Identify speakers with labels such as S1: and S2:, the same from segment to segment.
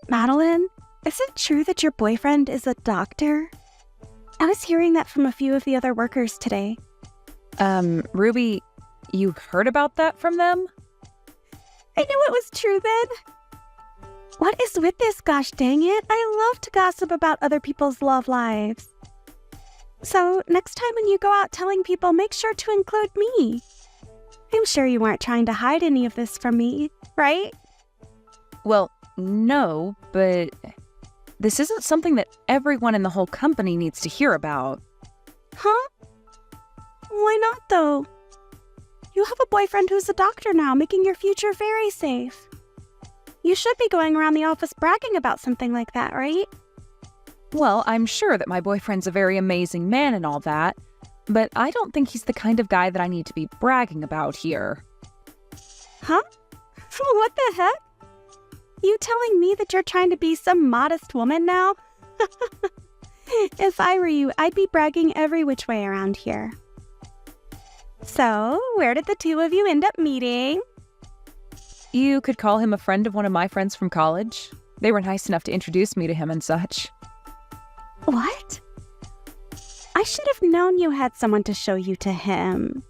S1: Madeline, is it true that your boyfriend is a doctor? I was hearing that from a few of the other workers today.
S2: Ruby, you heard about that from them?
S1: I knew it was true then. What is with this, gosh dang it? I love to gossip about other people's love lives. So, next time when you go out telling people, make sure to include me. I'm sure you weren't trying to hide any of this from me, right?
S2: Well, no, but this isn't something that everyone in the whole company needs to hear about.
S1: Huh? Why not, though? You have a boyfriend who's a doctor now, making your future very safe. You should be going around the office bragging about something like that, right?
S2: Well, I'm sure that my boyfriend's a very amazing man and all that, but I don't think he's the kind of guy that I need to be bragging about here.
S1: Huh? What the heck? You telling me that you're trying to be some modest woman now? If I were you, I'd be bragging every which way around here. So, where did the two of you end up meeting?
S2: You could call him a friend of one of my friends from college. They were nice enough to introduce me to him and such.
S1: What? I should have known you had someone to show you to him.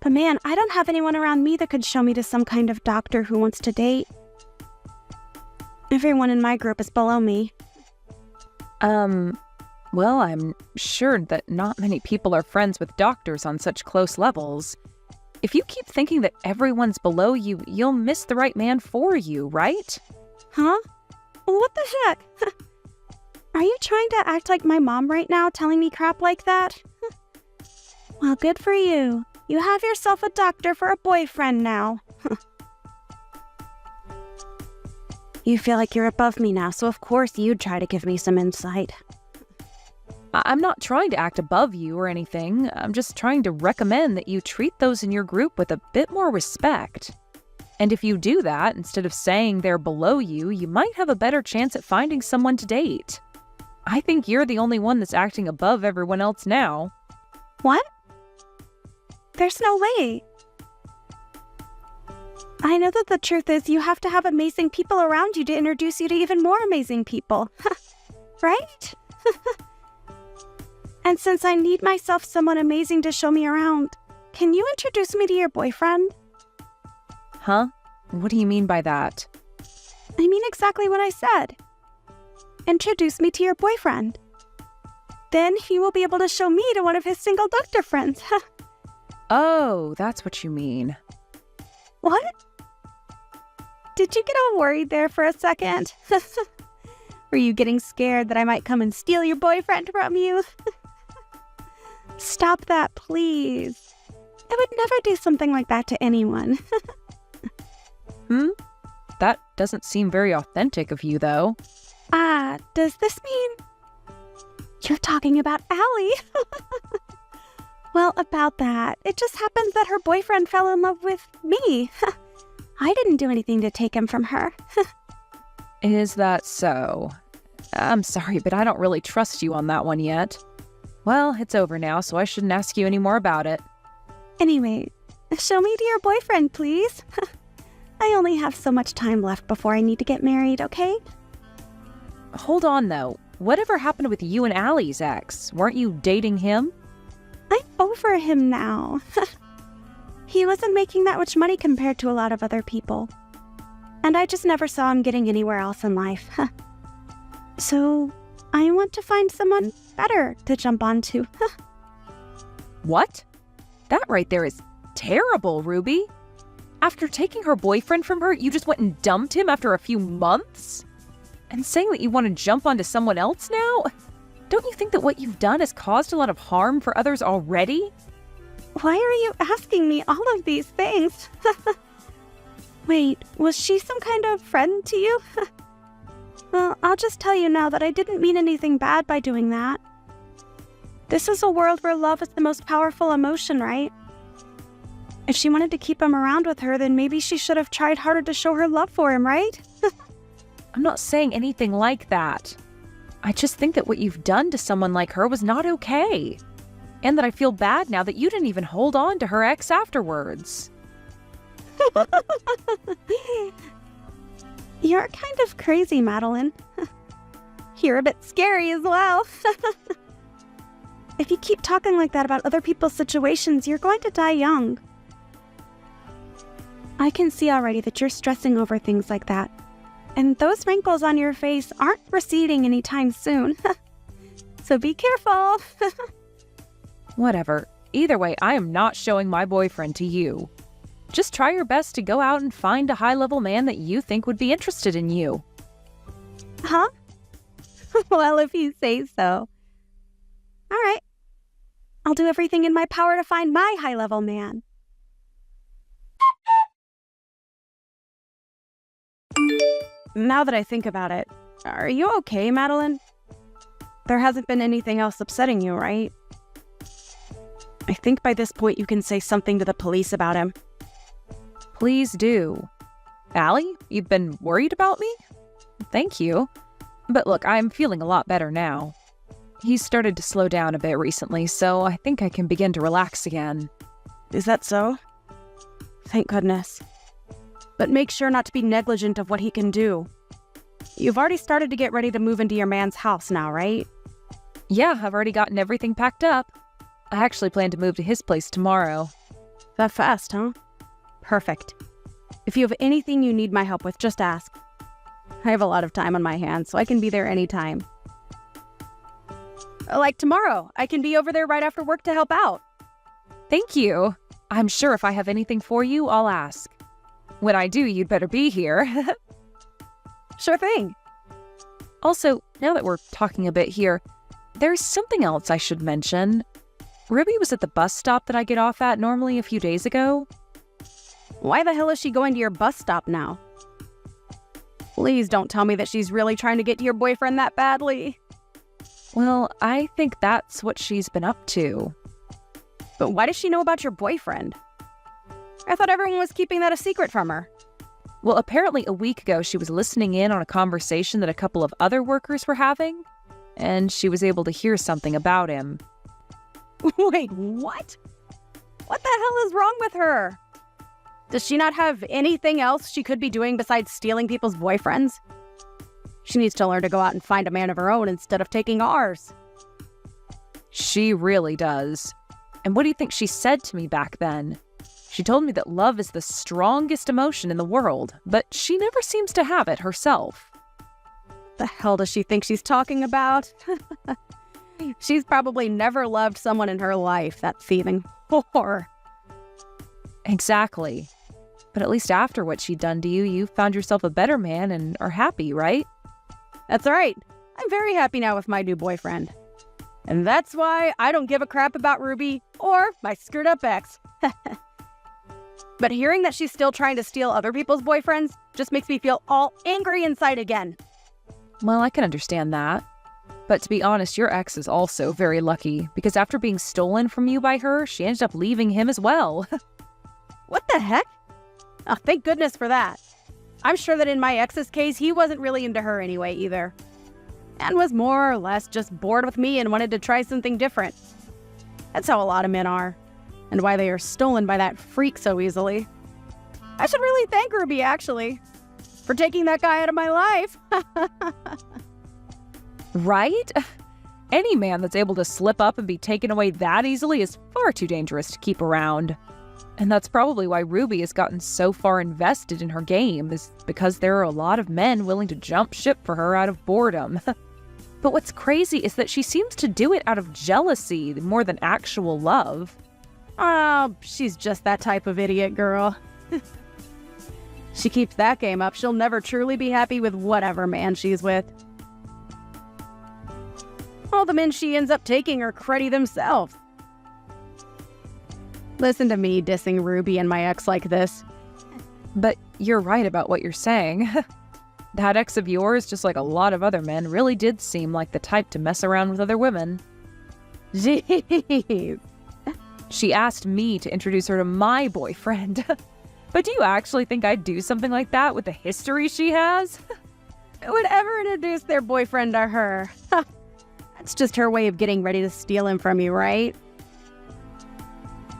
S1: But man, I don't have anyone around me that could show me to some kind of doctor who wants to date. Everyone in my group is below me.
S2: Well, I'm sure that not many people are friends with doctors on such close levels. If you keep thinking that everyone's below you, you'll miss the right man for you, right?
S1: Huh? What the heck? Are you trying to act like my mom right now, telling me crap like that? Well, good for you. You have yourself a doctor for a boyfriend now. You feel like you're above me now, so of course you'd try to give me some insight.
S2: I'm not trying to act above you or anything. I'm just trying to recommend that you treat those in your group with a bit more respect. And if you do that, instead of saying they're below you, you might have a better chance at finding someone to date. I think you're the only one that's acting above everyone else now.
S1: What? There's no way. I know that the truth is you have to have amazing people around you to introduce you to even more amazing people. Right? And since I need myself someone amazing to show me around, can you introduce me to your boyfriend?
S2: Huh? What do you mean by that?
S1: I mean exactly what I said. Introduce me to your boyfriend. Then he will be able to show me to one of his single doctor friends.
S2: Oh, that's what you mean.
S1: What? Did you get all worried there for a second? Were you getting scared that I might come and steal your boyfriend from you? Stop that, please. I would never do something like that to anyone.
S2: That doesn't seem very authentic of you, though.
S1: Does this mean you're talking about Allie? Well, about that, it just happens that her boyfriend fell in love with me. I didn't do anything to take him from her.
S2: Is that so? I'm sorry, but I don't really trust you on that one yet. Well, it's over now, so I shouldn't ask you any more about it.
S1: Anyway, show me to your boyfriend, please. I only have so much time left before I need to get married, okay?
S2: Hold on, though. Whatever happened with you and Allie's ex? Weren't you dating him?
S1: I'm over him now. He wasn't making that much money compared to a lot of other people. And I just never saw him getting anywhere else in life. So, I want to find someone better to jump onto.
S2: What? That right there is terrible, Ruby. After taking her boyfriend from her, you just went and dumped him after a few months? And saying that you want to jump onto someone else now? Don't you think that what you've done has caused a lot of harm for others already?
S1: Why are you asking me all of these things? Wait, was she some kind of friend to you? Well, I'll just tell you now that I didn't mean anything bad by doing that. This is a world where love is the most powerful emotion, right? If she wanted to keep him around with her, then maybe she should have tried harder to show her love for him, right?
S2: I'm not saying anything like that. I just think that what you've done to someone like her was not okay. And that I feel bad now that you didn't even hold on to her ex afterwards.
S1: You're kind of crazy, Madeline. You're a bit scary as well. If you keep talking like that about other people's situations, you're going to die young. I can see already that you're stressing over things like that. And those wrinkles on your face aren't receding anytime soon. So be careful.
S2: Whatever. Either way, I am not showing my boyfriend to you. Just try your best to go out and find a high-level man that you think would be interested in you.
S1: Huh? Well, if you say so. All right. I'll do everything in my power to find my high-level man. Now that I think about it, are you okay, Madeline? There hasn't been anything else upsetting you, right? I think by this point you can say something to the police about him.
S2: Please do. Allie, you've been worried about me? Thank you. But look, I'm feeling a lot better now. He's started to slow down a bit recently, so I think I can begin to relax again.
S1: Is that so? Thank goodness. But make sure not to be negligent of what he can do. You've already started to get ready to move into your man's house now, right?
S2: Yeah, I've already gotten everything packed up. I actually plan to move to his place tomorrow.
S1: That fast, huh? Perfect. If you have anything you need my help with, just ask. I have a lot of time on my hands, so I can be there anytime. Like tomorrow, I can be over there right after work to help out.
S2: Thank you. I'm sure if I have anything for you, I'll ask. When I do, you'd better be here.
S1: Sure thing.
S2: Also, now that we're talking a bit here, there's something else I should mention. Ruby was at the bus stop that I get off at normally a few days ago.
S1: Why the hell is she going to your bus stop now? Please don't tell me that she's really trying to get to your boyfriend that badly.
S2: Well, I think that's what she's been up to.
S1: But why does she know about your boyfriend? I thought everyone was keeping that a secret from her.
S2: Well, apparently a week ago she was listening in on a conversation that a couple of other workers were having, and she was able to hear something about him.
S1: Wait, what? What the hell is wrong with her? Does she not have anything else she could be doing besides stealing people's boyfriends? She needs to learn to go out and find a man of her own instead of taking ours.
S2: She really does. And what do you think she said to me back then? She told me that love is the strongest emotion in the world, but she never seems to have it herself.
S1: The hell does she think she's talking about? She's probably never loved someone in her life, that thieving whore.
S2: Exactly. But at least after what she'd done to you, you found yourself a better man and are happy, right?
S1: That's right. I'm very happy now with my new boyfriend. And that's why I don't give a crap about Ruby or my screwed-up ex. But hearing that she's still trying to steal other people's boyfriends just makes me feel all angry inside again.
S2: Well, I can understand that. But to be honest, your ex is also very lucky, because after being stolen from you by her, she ended up leaving him as well.
S1: What the heck? Oh, thank goodness for that. I'm sure that in my ex's case, he wasn't really into her anyway either. And was more or less just bored with me and wanted to try something different. That's how a lot of men are, and why they are stolen by that freak so easily. I should really thank Ruby, actually, for taking that guy out of my life.
S2: Right? Any man that's able to slip up and be taken away that easily is far too dangerous to keep around. And that's probably why Ruby has gotten so far invested in her game, is because there are a lot of men willing to jump ship for her out of boredom. But what's crazy is that she seems to do it out of jealousy more than actual love.
S1: Oh, she's just that type of idiot girl. She keeps that game up, she'll never truly be happy with whatever man she's with. All the men she ends up taking are cruddy themselves. Listen to me dissing Ruby and my ex like this.
S2: But you're right about what you're saying. That ex of yours, just like a lot of other men, really did seem like the type to mess around with other women.
S1: Jeez.
S2: She asked me to introduce her to my boyfriend. But do you actually think I'd do something like that with the history she has?
S1: Who would ever introduce their boyfriend to her? That's just her way of getting ready to steal him from you, right?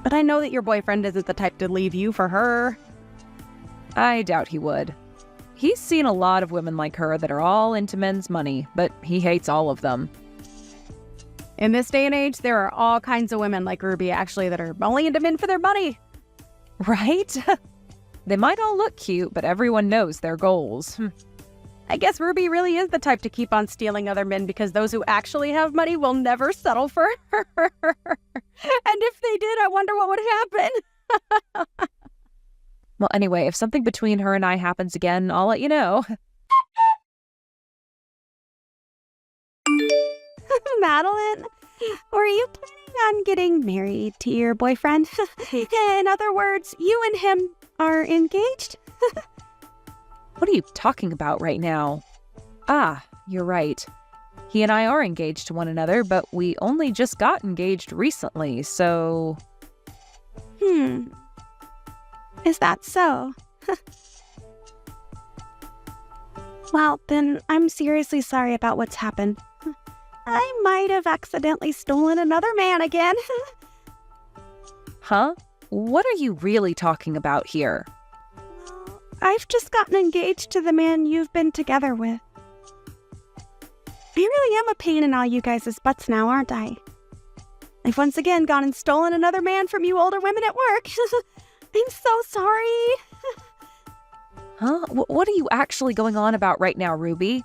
S1: But I know that your boyfriend isn't the type to leave you for her.
S2: I doubt he would. He's seen a lot of women like her that are all into men's money, but he hates all of them.
S1: In this day and age, there are all kinds of women like Ruby, actually, that are only into men for their money.
S2: Right? They might all look cute, but everyone knows their goals.
S1: I guess Ruby really is the type to keep on stealing other men because those who actually have money will never settle for her. And if they did, I wonder what would happen.
S2: Well, anyway, if something between her and I happens again, I'll let you know.
S1: Madeline, were you planning on getting married to your boyfriend? In other words, you and him are engaged?
S2: What are you talking about right now? Ah, you're right. He and I are engaged to one another, but we only just got engaged recently, so...
S1: Is that so? Well, then I'm seriously sorry about what's happened. I might have accidentally stolen another man again.
S2: Huh? What are you really talking about here?
S1: Well, I've just gotten engaged to the man you've been together with. I really am a pain in all you guys' butts now, aren't I? I've once again gone and stolen another man from you older women at work. I'm so sorry.
S2: Huh? What are you actually going on about right now, Ruby?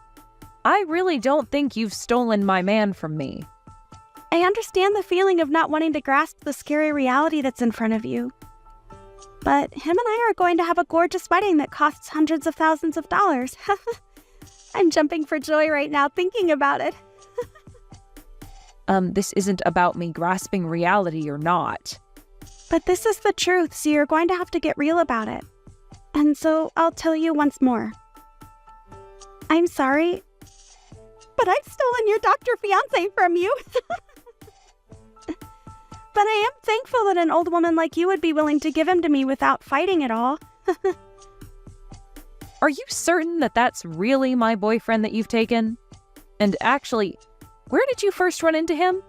S2: I really don't think you've stolen my man from me.
S1: I understand the feeling of not wanting to grasp the scary reality that's in front of you. But him and I are going to have a gorgeous wedding that costs hundreds of thousands of dollars. I'm jumping for joy right now thinking about it.
S2: This isn't about me grasping reality or not.
S1: But this is the truth, so you're going to have to get real about it. And so I'll tell you once more. I'm sorry, but I've stolen your doctor fiancé from you. But I am thankful that an old woman like you would be willing to give him to me without fighting at all.
S2: Are you certain that that's really my boyfriend that you've taken? And actually, where did you first run into him?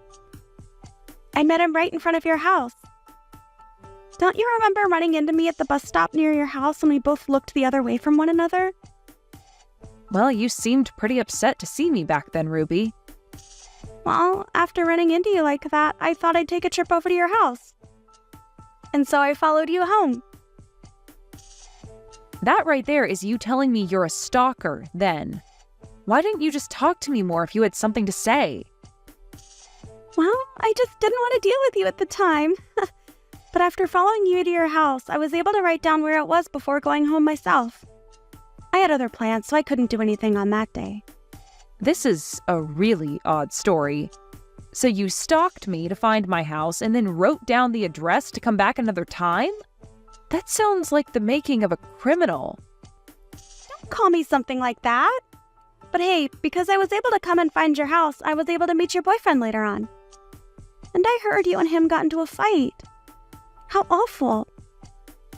S1: I met him right in front of your house. Don't you remember running into me at the bus stop near your house when we both looked the other way from one another?
S2: Well, you seemed pretty upset to see me back then, Ruby.
S1: Well, after running into you like that, I thought I'd take a trip over to your house. And so I followed you home.
S2: That right there is you telling me you're a stalker, then. Why didn't you just talk to me more if you had something to say?
S1: Well, I just didn't want to deal with you at the time. But after following you to your house, I was able to write down where it was before going home myself. I had other plans, so I couldn't do anything on that day.
S2: This is a really odd story. So you stalked me to find my house and then wrote down the address to come back another time? That sounds like the making of a criminal.
S1: Don't call me something like that. But hey, because I was able to come and find your house, I was able to meet your boyfriend later on. And I heard you and him got into a fight. How awful.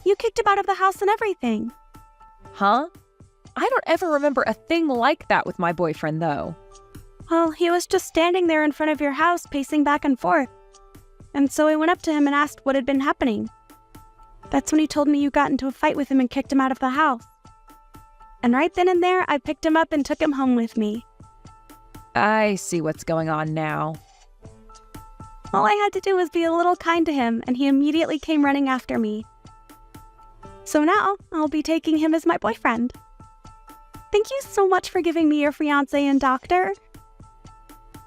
S1: You kicked him out of the house and everything.
S2: Huh? I don't ever remember a thing like that with my boyfriend, though.
S1: Well, he was just standing there in front of your house, pacing back and forth. And so I went up to him and asked what had been happening. That's when he told me you got into a fight with him and kicked him out of the house. And right then and there, I picked him up and took him home with me.
S2: I see what's going on now.
S1: All I had to do was be a little kind to him, and he immediately came running after me. So now, I'll be taking him as my boyfriend. Thank you so much for giving me your fiancé and doctor.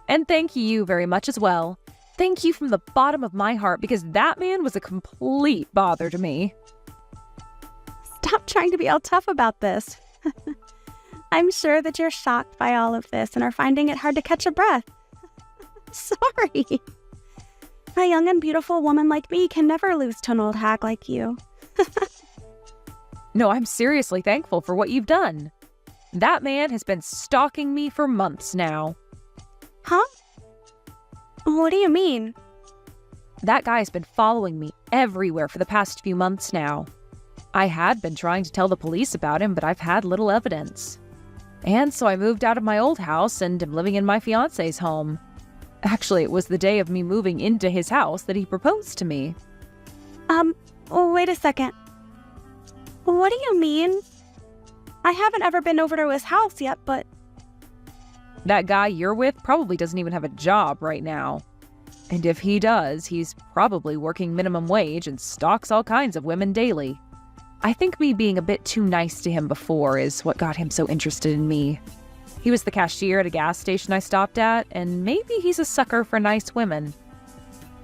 S2: And thank you very much as well. Thank you from the bottom of my heart, because that man was a complete bother to me.
S1: Stop trying to be all tough about this. I'm sure that you're shocked by all of this and are finding it hard to catch a breath. Sorry. A young and beautiful woman like me can never lose to an old hag like you.
S2: No, I'm seriously thankful for what you've done. That man has been stalking me for months now.
S1: Huh? What do you mean?
S2: That guy's been following me everywhere for the past few months now. I had been trying to tell the police about him, but I've had little evidence. And so I moved out of my old house and am living in my fiancé's home. Actually, it was the day of me moving into his house that he proposed to me.
S1: Wait a second. What do you mean? I haven't ever been over to his house yet, but...
S2: That guy you're with probably doesn't even have a job right now. And if he does, he's probably working minimum wage and stalks all kinds of women daily. I think me being a bit too nice to him before is what got him so interested in me. He was the cashier at a gas station I stopped at, and maybe he's a sucker for nice women.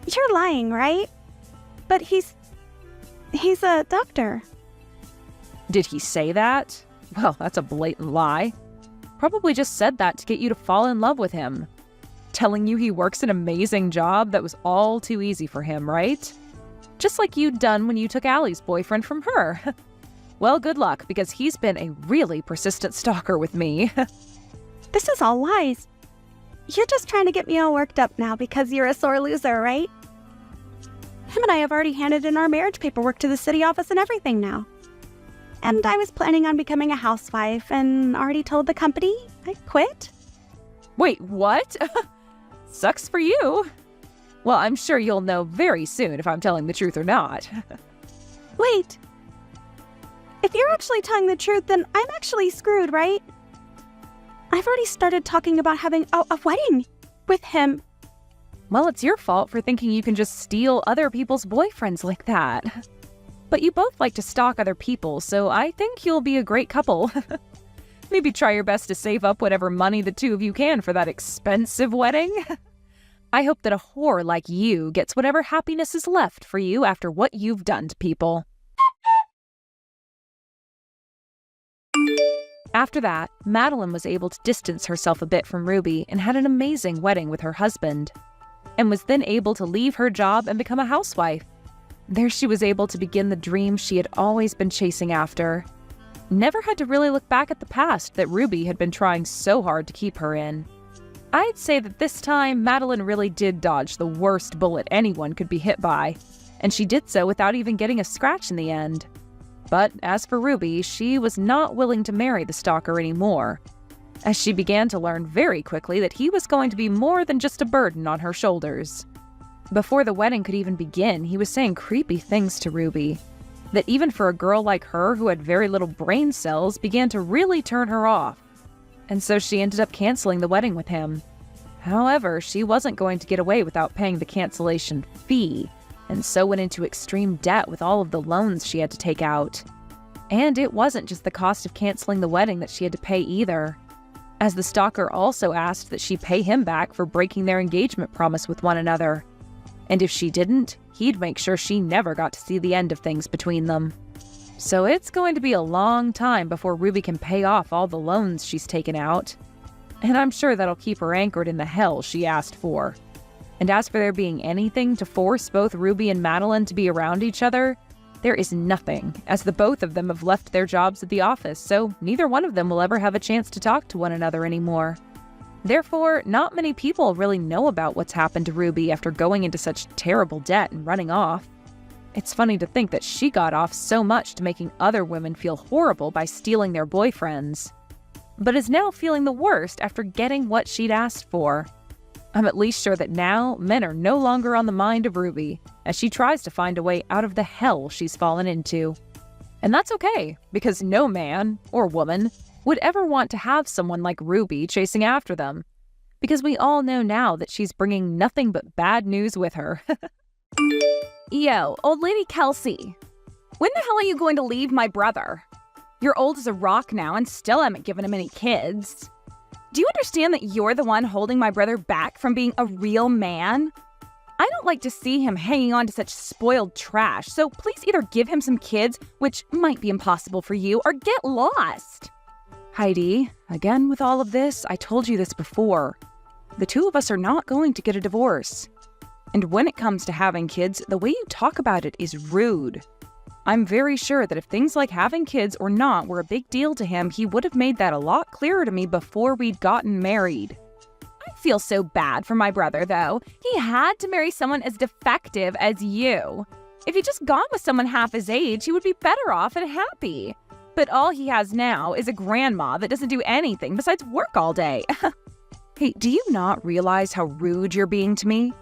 S1: You're lying, right? But he's a doctor.
S2: Did he say that? Well, that's a blatant lie. Probably just said that to get you to fall in love with him. Telling you he works an amazing job that was all too easy for him, right? Just like you'd done when you took Allie's boyfriend from her. Well, good luck, because he's been a really persistent stalker with me.
S1: This is all lies. You're just trying to get me all worked up now because you're a sore loser, right? Him and I have already handed in our marriage paperwork to the city office and everything now. And I was planning on becoming a housewife and already told the company I quit.
S2: Wait, what? Sucks for you. Well, I'm sure you'll know very soon if I'm telling the truth or not.
S1: Wait. If you're actually telling the truth, then I'm actually screwed, right? I've already started talking about having a wedding with him.
S2: Well, it's your fault for thinking you can just steal other people's boyfriends like that. But you both like to stalk other people, so I think you'll be a great couple. Maybe try your best to save up whatever money the two of you can for that expensive wedding. I hope that a whore like you gets whatever happiness is left for you after what you've done to people. After that, Madeline was able to distance herself a bit from Ruby and had an amazing wedding with her husband, and was then able to leave her job and become a housewife. There she was able to begin the dream she had always been chasing after. Never had to really look back at the past that Ruby had been trying so hard to keep her in. I'd say that this time, Madeline really did dodge the worst bullet anyone could be hit by, and she did so without even getting a scratch in the end. But as for Ruby, she was not willing to marry the stalker anymore, as she began to learn very quickly that he was going to be more than just a burden on her shoulders. Before the wedding could even begin, he was saying creepy things to Ruby, that even for a girl like her who had very little brain cells began to really turn her off, and so she ended up canceling the wedding with him. However, she wasn't going to get away without paying the cancellation fee, and so went into extreme debt with all of the loans she had to take out. And it wasn't just the cost of canceling the wedding that she had to pay either, as the stalker also asked that she pay him back for breaking their engagement promise with one another. And if she didn't, he'd make sure she never got to see the end of things between them. So it's going to be a long time before Ruby can pay off all the loans she's taken out. And I'm sure that'll keep her anchored in the hell she asked for. And as for there being anything to force both Ruby and Madeline to be around each other, there is nothing, as the both of them have left their jobs at the office, so neither one of them will ever have a chance to talk to one another anymore. Therefore, not many people really know about what's happened to Ruby after going into such terrible debt and running off. It's funny to think that she got off so much to making other women feel horrible by stealing their boyfriends, but is now feeling the worst after getting what she'd asked for. I'm at least sure that now men are no longer on the mind of Ruby, as she tries to find a way out of the hell she's fallen into. And that's okay, because no man, or woman, would ever want to have someone like Ruby chasing after them, because we all know now that she's bringing nothing but bad news with her.
S3: Yo, old lady Kelsey, when the hell are you going to leave my brother? You're old as a rock now and still haven't given him any kids. Do you understand that you're the one holding my brother back from being a real man? I don't like to see him hanging on to such spoiled trash, so please either give him some kids, which might be impossible for you, or get lost.
S2: Heidi, again with all of this, I told you this before. The two of us are not going to get a divorce. And when it comes to having kids, the way you talk about it is rude. I'm very sure that if things like having kids or not were a big deal to him, he would have made that a lot clearer to me before we'd gotten married.
S3: I feel so bad for my brother, though. He had to marry someone as defective as you. If he'd just gone with someone half his age, he would be better off and happy. But all he has now is a grandma that doesn't do anything besides work all day.
S2: Hey, do you not realize how rude you're being to me?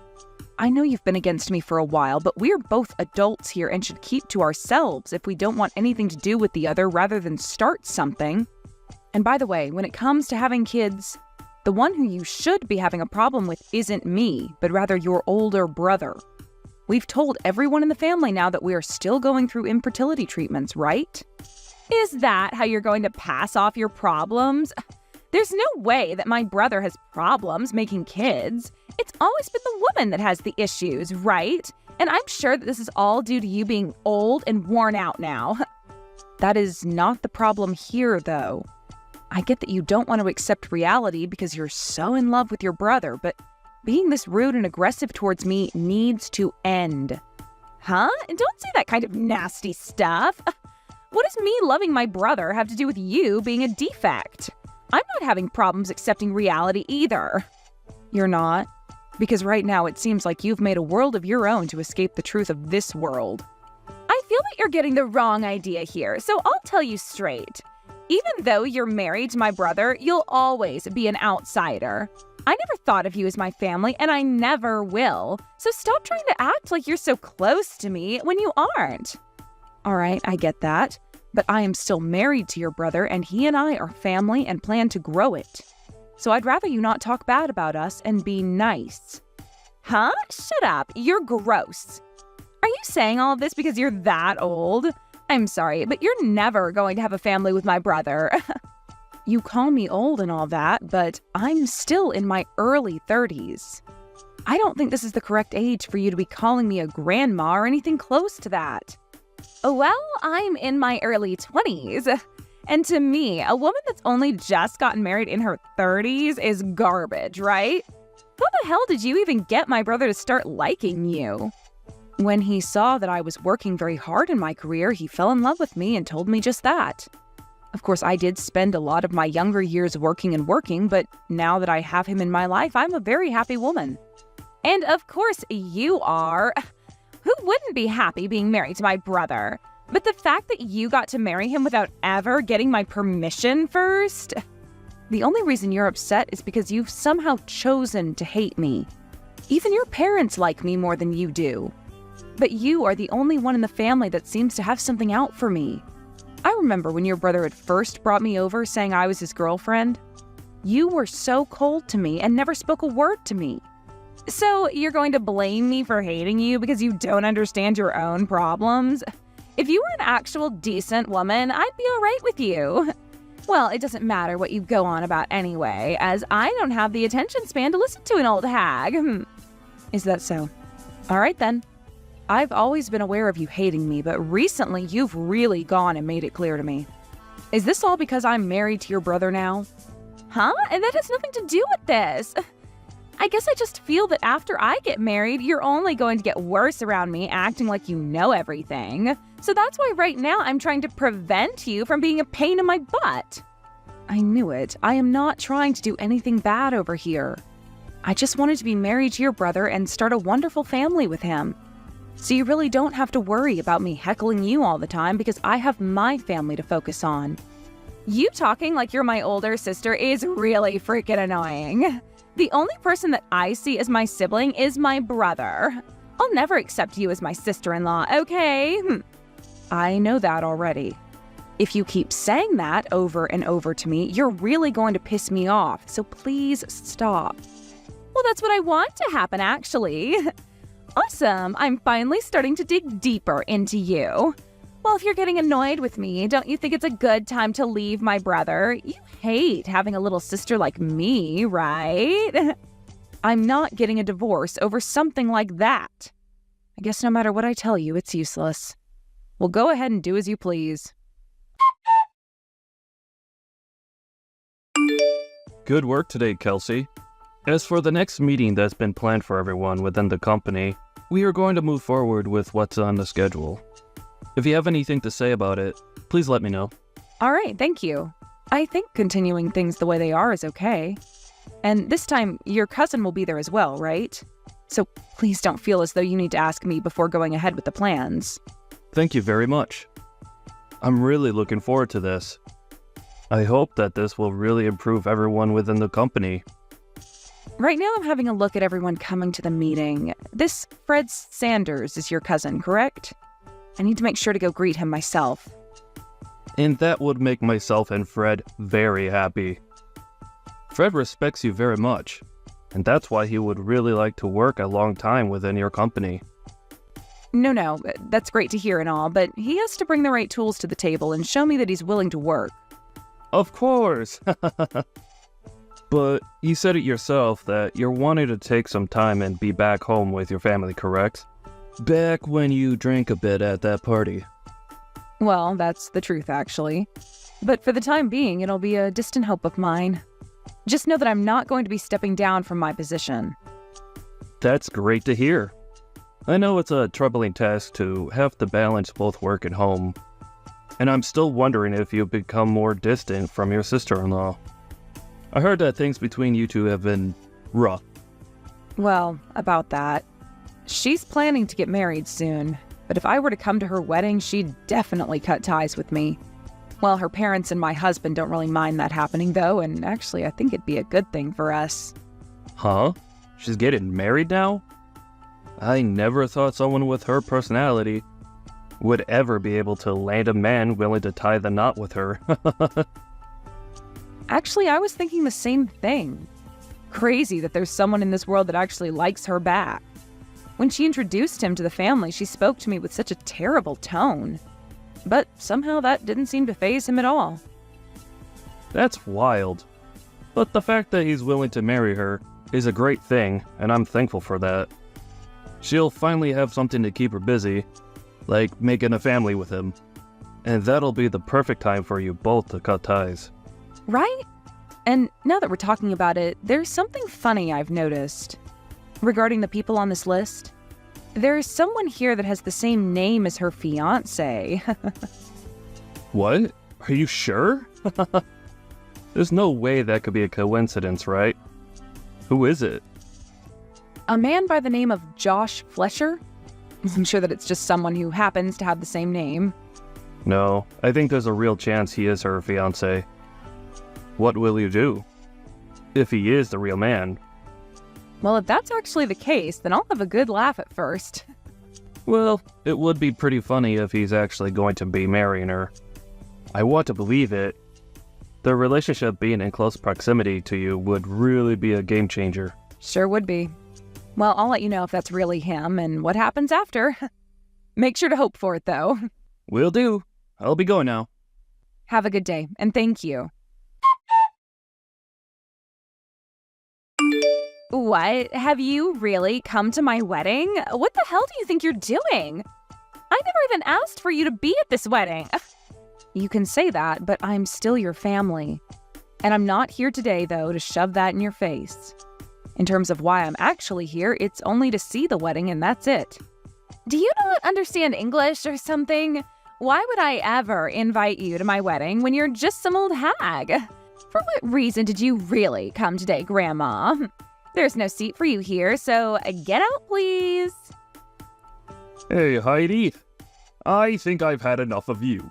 S2: I know you've been against me for a while, but we're both adults here and should keep to ourselves if we don't want anything to do with the other rather than start something. And by the way, when it comes to having kids, the one who you should be having a problem with isn't me, but rather your older brother. We've told everyone in the family now that we are still going through infertility treatments, right?
S3: Is that how you're going to pass off your problems? There's no way that my brother has problems making kids. It's always been the woman that has the issues, right? And I'm sure that this is all due to you being old and worn out now.
S2: That is not the problem here, though. I get that you don't want to accept reality because you're so in love with your brother, but being this rude and aggressive towards me needs to end.
S3: Huh? And don't say that kind of nasty stuff. What does me loving my brother have to do with you being a defect? I'm not having problems accepting reality either.
S2: You're not? Because right now it seems like you've made a world of your own to escape the truth of this world.
S3: I feel that you're getting the wrong idea here, so I'll tell you straight. Even though you're married to my brother, you'll always be an outsider. I never thought of you as my family, and I never will. So stop trying to act like you're so close to me when you aren't.
S2: All right, I get that. But I am still married to your brother, and he and I are family and plan to grow it. So I'd rather you not talk bad about us and be nice.
S3: Huh? Shut up. You're gross. Are you saying all of this because you're that old? I'm sorry, but you're never going to have a family with my brother.
S2: You call me old and all that, but I'm still in my early 30s. I don't think this is the correct age for you to be calling me a grandma or anything close to that.
S3: Well, I'm in my early 20s. And to me, a woman that's only just gotten married in her 30s is garbage, right? How the hell did you even get my brother to start liking you?
S2: When he saw that I was working very hard in my career, he fell in love with me and told me just that. Of course, I did spend a lot of my younger years working, but now that I have him in my life, I'm a very happy woman.
S3: And of course you are. Who wouldn't be happy being married to my brother? But the fact that you got to marry him without ever getting my permission first?
S2: The only reason you're upset is because you've somehow chosen to hate me. Even your parents like me more than you do. But you are the only one in the family that seems to have something out for me. I remember when your brother had first brought me over saying I was his girlfriend. You were so cold to me and never spoke a word to me.
S3: So you're going to blame me for hating you because you don't understand your own problems? If you were an actual decent woman, I'd be all right with you. Well, it doesn't matter what you go on about anyway, as I don't have the attention span to listen to an old hag.
S2: Is that so? All right then. I've always been aware of you hating me, but recently you've really gone and made it clear to me. Is this all because I'm married to your brother now?
S3: Huh? And that has nothing to do with this. I guess I just feel that after I get married, you're only going to get worse around me, acting like you know everything. So that's why right now I'm trying to prevent you from being a pain in my butt.
S2: I knew it. I am not trying to do anything bad over here. I just wanted to be married to your brother and start a wonderful family with him. So you really don't have to worry about me heckling you all the time because I have my family to focus on.
S3: You talking like you're my older sister is really freaking annoying. The only person that I see as my sibling is my brother. I'll never accept you as my sister-in-law, okay?
S2: I know that already. If you keep saying that over and over to me, you're really going to piss me off, so please stop.
S3: Well, that's what I want to happen, actually. Awesome, I'm finally starting to dig deeper into you. Well, if you're getting annoyed with me, don't you think it's a good time to leave my brother? You hate having a little sister like me, right?
S2: I'm not getting a divorce over something like that. I guess no matter what I tell you, it's useless. Well, go ahead and do as you please.
S4: Good work today, Kelsey. As for the next meeting that's been planned for everyone within the company, we are going to move forward with what's on the schedule. If you have anything to say about it, please let me know.
S2: All right, thank you. I think continuing things the way they are is okay. And this time, your cousin will be there as well, right? So please don't feel as though you need to ask me before going ahead with the plans.
S4: Thank you very much. I'm really looking forward to this. I hope that this will really improve everyone within the company.
S2: Right now I'm having a look at everyone coming to the meeting. This Fred Sanders is your cousin, correct? I need to make sure to go greet him myself.
S4: And that would make myself and Fred very happy. Fred respects you very much, and that's why he would really like to work a long time within your company.
S2: No, that's great to hear and all, but he has to bring the right tools to the table and show me that he's willing to work.
S4: Of course! But you said it yourself that you're wanting to take some time and be back home with your family, correct? Back when you drank a bit at that party.
S2: Well, that's the truth, actually. But for the time being, it'll be a distant hope of mine. Just know that I'm not going to be stepping down from my position.
S4: That's great to hear. I know it's a troubling task to have to balance both work and home. And I'm still wondering if you've become more distant from your sister-in-law. I heard that things between you two have been rough.
S2: Well, about that. She's planning to get married soon, but if I were to come to her wedding, she'd definitely cut ties with me. Well, her parents and my husband don't really mind that happening, though, and actually I think it'd be a good thing for us.
S4: Huh? She's getting married now? I never thought someone with her personality would ever be able to land a man willing to tie the knot with her.
S2: Actually, I was thinking the same thing. Crazy that there's someone in this world that actually likes her back. When she introduced him to the family, she spoke to me with such a terrible tone. But somehow that didn't seem to faze him at all.
S4: That's wild. But the fact that he's willing to marry her is a great thing, and I'm thankful for that. She'll finally have something to keep her busy, like making a family with him. And that'll be the perfect time for you both to cut ties.
S2: Right? And now that we're talking about it, there's something funny I've noticed. Regarding the people on this list, there's someone here that has the same name as her fiancé.
S4: What? Are you sure? There's no way that could be a coincidence, right? Who is it?
S2: A man by the name of Josh Flesher? I'm sure that it's just someone who happens to have the same name.
S4: No, I think there's a real chance he is her fiancé. What will you do? If he is the real man.
S2: Well, if that's actually the case, then I'll have a good laugh at first.
S4: Well, it would be pretty funny if he's actually going to be marrying her. I want to believe it. Their relationship being in close proximity to you would really be a game changer.
S2: Sure would be. Well, I'll let you know if that's really him and what happens after. Make sure to hope for it, though.
S4: Will do. I'll be going now.
S2: Have a good day, and thank you. What? Have you really come to my wedding? What the hell do you think you're doing? I never even asked for you to be at this wedding. You can say that, but I'm still your family. And I'm not here today, though, to shove that in your face. In terms of why I'm actually here, it's only to see the wedding, and that's it. Do you not understand English or something? Why would I ever invite you to my wedding when you're just some old hag? For what reason did you really come today, Grandma? There's no seat for you here, so get out, please.
S4: Hey, Heidi. I think I've had enough of you.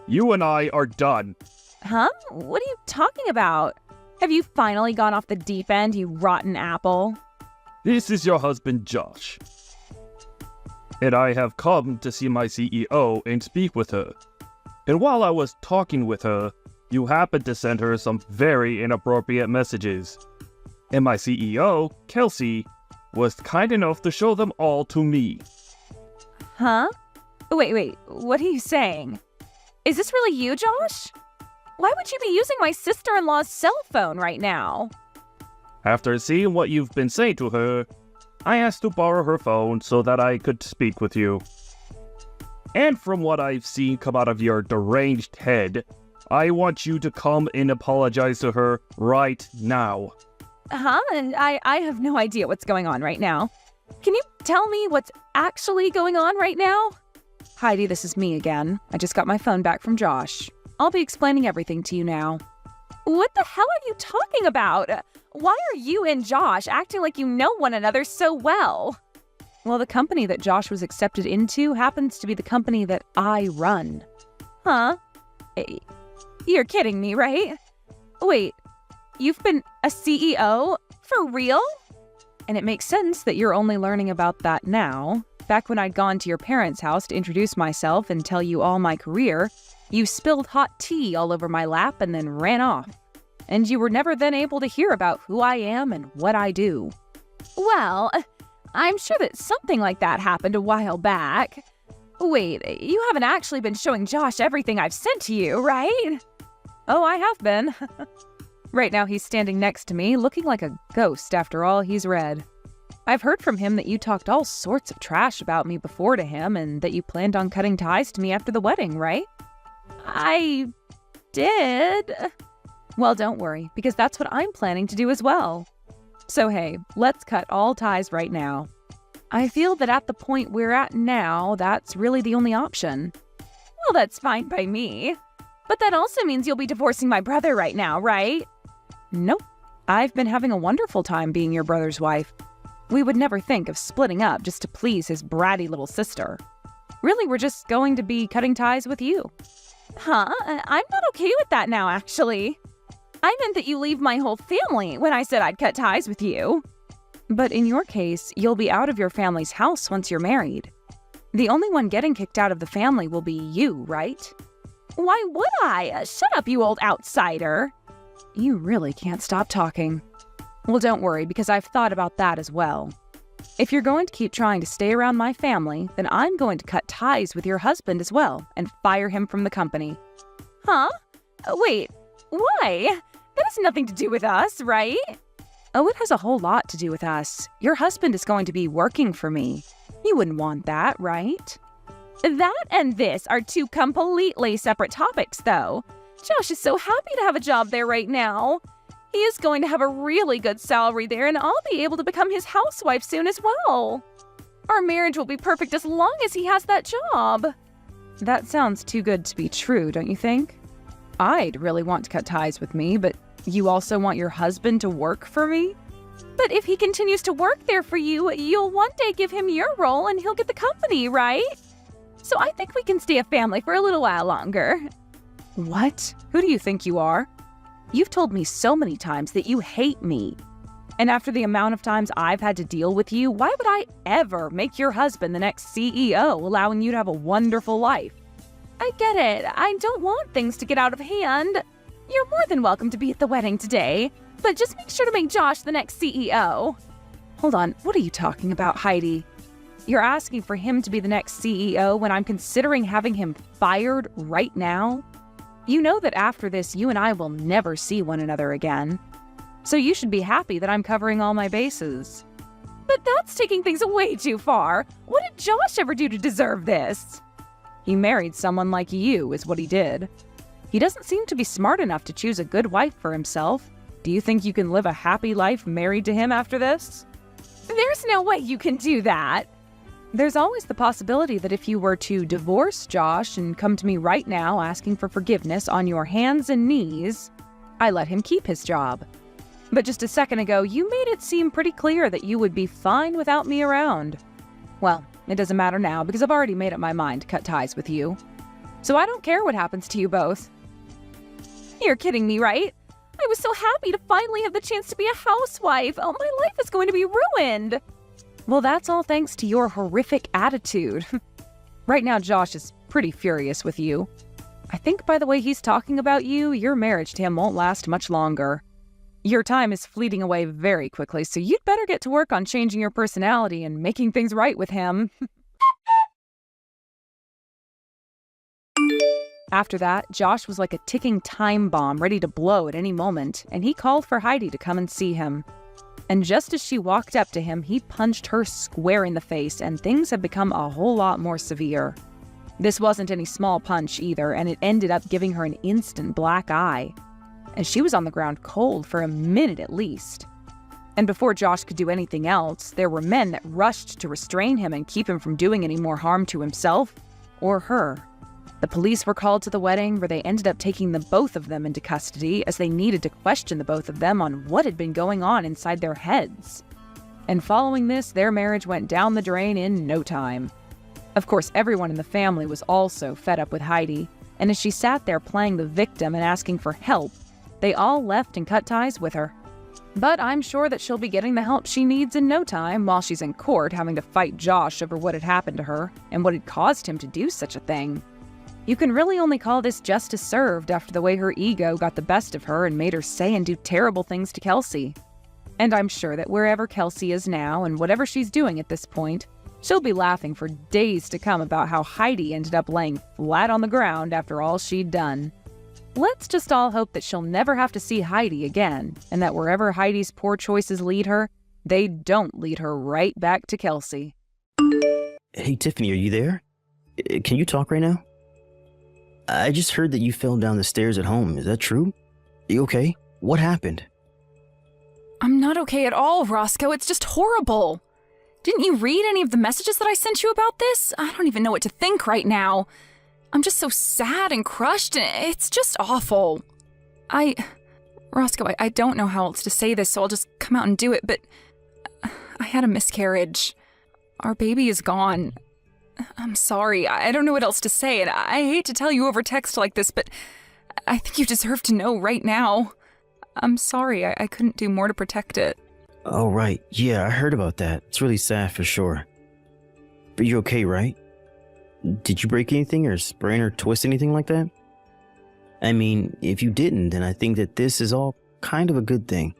S4: You and I are done.
S2: Huh? What are you talking about? Have you finally gone off the deep end, you rotten apple?
S4: This is your husband, Josh. And I have come to see my CEO and speak with her. And while I was talking with her, you happened to send her some very inappropriate messages. And my CEO, Kelsey, was kind enough to show them all to me.
S2: Huh? Wait, what are you saying? Is this really you, Josh? Why would you be using my sister-in-law's cell phone right now?
S4: After seeing what you've been saying to her, I asked to borrow her phone so that I could speak with you. And from what I've seen come out of your deranged head, I want you to come and apologize to her right now.
S2: Huh? And I have no idea what's going on right now. Can you tell me what's actually going on right now? Heidi, this is me again. I just got my phone back from Josh. I'll be explaining everything to you now. What the hell are you talking about? Why are you and Josh acting like you know one another so well? Well, the company that Josh was accepted into happens to be the company that I run. Huh? You're kidding me, right? Wait,
S3: You've been a CEO? For real?
S2: And it makes sense that you're only learning about that now. Back when I'd gone to your parents' house to introduce myself and tell you all my career, you spilled hot tea all over my lap and then ran off. And you were never then able to hear about who I am and what I do.
S3: Well, I'm sure that something like that happened a while back. Wait, you haven't actually been showing Josh everything I've sent to you, right?
S2: Oh, I have been. Right now he's standing next to me, looking like a ghost after all he's read. I've heard from him that you talked all sorts of trash about me before to him and that you planned on cutting ties to me after the wedding, right?
S3: I did.
S2: Well, don't worry, because that's what I'm planning to do as well. So hey, let's cut all ties right now. I feel that at the point we're at now, that's really the only option.
S3: Well, that's fine by me. But that also means you'll be divorcing my brother right now, right?
S2: Nope. I've been having a wonderful time being your brother's wife. We would never think of splitting up just to please his bratty little sister. Really, we're just going to be cutting ties with you.
S3: Huh? I'm not okay with that now, actually. I meant that you leave my whole family when I said I'd cut ties with you.
S2: But in your case, you'll be out of your family's house once you're married. The only one getting kicked out of the family will be you, right?
S3: Why would I? Shut up, you old outsider.
S2: You really can't stop talking. Well, don't worry, because I've thought about that as well. If you're going to keep trying to stay around my family, then I'm going to cut ties with your husband as well and fire him from the company.
S3: Huh? Wait, why? That has nothing to do with us, right?
S2: Oh, it has a whole lot to do with us. Your husband is going to be working for me. You wouldn't want that, right?
S3: That and this are two completely separate topics, though. Josh is so happy to have a job there right now. He is going to have a really good salary there, and I'll be able to become his housewife soon as well. Our marriage will be perfect as long as he has that job.
S2: That sounds too good to be true, don't you think? I'd really want to cut ties with me, but you also want your husband to work for me?
S3: But if he continues to work there for you, you'll one day give him your role and he'll get the company, right? So I think we can stay a family for a little while longer.
S2: What? Who do you think you are? You've told me so many times that you hate me. And after the amount of times I've had to deal with you, why would I ever make your husband the next CEO, allowing you to have a wonderful life?
S3: I get it. I don't want things to get out of hand. You're more than welcome to be at the wedding today, but just make sure to make Josh the next CEO.
S2: Hold on, what are you talking about, Heidi? You're asking for him to be the next CEO when I'm considering having him fired right now? You know that after this, you and I will never see one another again. So you should be happy that I'm covering all my bases.
S3: But that's taking things way too far. What did Josh ever do to deserve this?
S2: He married someone like you, is what he did. He doesn't seem to be smart enough to choose a good wife for himself. Do you think you can live a happy life married to him after this?
S3: There's no way you can do that.
S2: There's always the possibility that if you were to divorce Josh and come to me right now asking for forgiveness on your hands and knees, I let him keep his job. But just a second ago, you made it seem pretty clear that you would be fine without me around. Well, it doesn't matter now because I've already made up my mind to cut ties with you. So I don't care what happens to you both.
S3: You're kidding me, right? I was so happy to finally have the chance to be a housewife. Oh, my life is going to be ruined.
S2: Well, that's all thanks to your horrific attitude. Right now, Josh is pretty furious with you. I think by the way he's talking about you, your marriage to him won't last much longer. Your time is fleeting away very quickly, so you'd better get to work on changing your personality and making things right with him. After that, Josh was like a ticking time bomb ready to blow at any moment, and he called for Heidi to come and see him. And just as she walked up to him, he punched her square in the face, and things have become a whole lot more severe. This wasn't any small punch either, and it ended up giving her an instant black eye. And she was on the ground cold for a minute at least. And before Josh could do anything else, there were men that rushed to restrain him and keep him from doing any more harm to himself or her. The police were called to the wedding, where they ended up taking the both of them into custody as they needed to question the both of them on what had been going on inside their heads. And following this, their marriage went down the drain in no time. Of course, everyone in the family was also fed up with Heidi, and as she sat there playing the victim and asking for help, They all left and cut ties with her. But I'm sure that she'll be getting the help she needs in no time while she's in court having to fight Josh over what had happened to her and what had caused him to do such a thing. You can really only call this justice served after the way her ego got the best of her and made her say and do terrible things to Kelsey. And I'm sure that wherever Kelsey is now and whatever she's doing at this point, she'll be laughing for days to come about how Heidi ended up laying flat on the ground after all she'd done. Let's just all hope that she'll never have to see Heidi again, and that wherever Heidi's poor choices lead her, they don't lead her right back to Kelsey.
S5: Hey, Tiffany, are you there? Can you talk right now? I just heard that you fell down the stairs at home. Is that true? You okay? What happened?
S3: I'm not okay at all, Roscoe. It's just horrible. Didn't you read any of the messages that I sent you about this? I don't even know what to think right now. I'm just so sad and crushed, and it's just awful. Roscoe, I don't know how else to say this, so I'll just come out and do it, but I had a miscarriage. Our baby is gone. I'm sorry. I don't know what else to say, and I hate to tell you over text like this, but I think you deserve to know right now. I'm sorry. I couldn't do more to protect it.
S5: Oh, right. Yeah, I heard about that. It's really sad for sure. But you're okay, right? Did you break anything or sprain or twist anything like that? I mean, if you didn't, then I think that this is all kind of a good thing.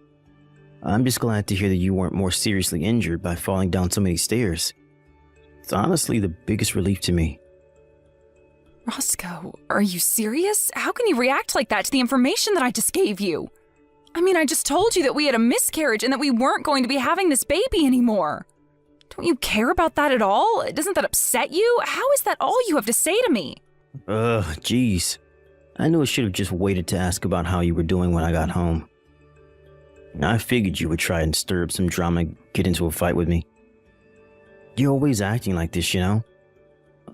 S5: I'm just glad to hear that you weren't more seriously injured by falling down so many stairs. It's honestly the biggest relief to me.
S3: Roscoe, are you serious? How can you react like that to the information that I just gave you? I mean, I just told you that we had a miscarriage and that we weren't going to be having this baby anymore. Don't you care about that at all? Doesn't that upset you? How is that all you have to say to me?
S5: Geez. I knew I should have just waited to ask about how you were doing when I got home. I figured you would try and stir up some drama and get into a fight with me. You're always acting like this, you know?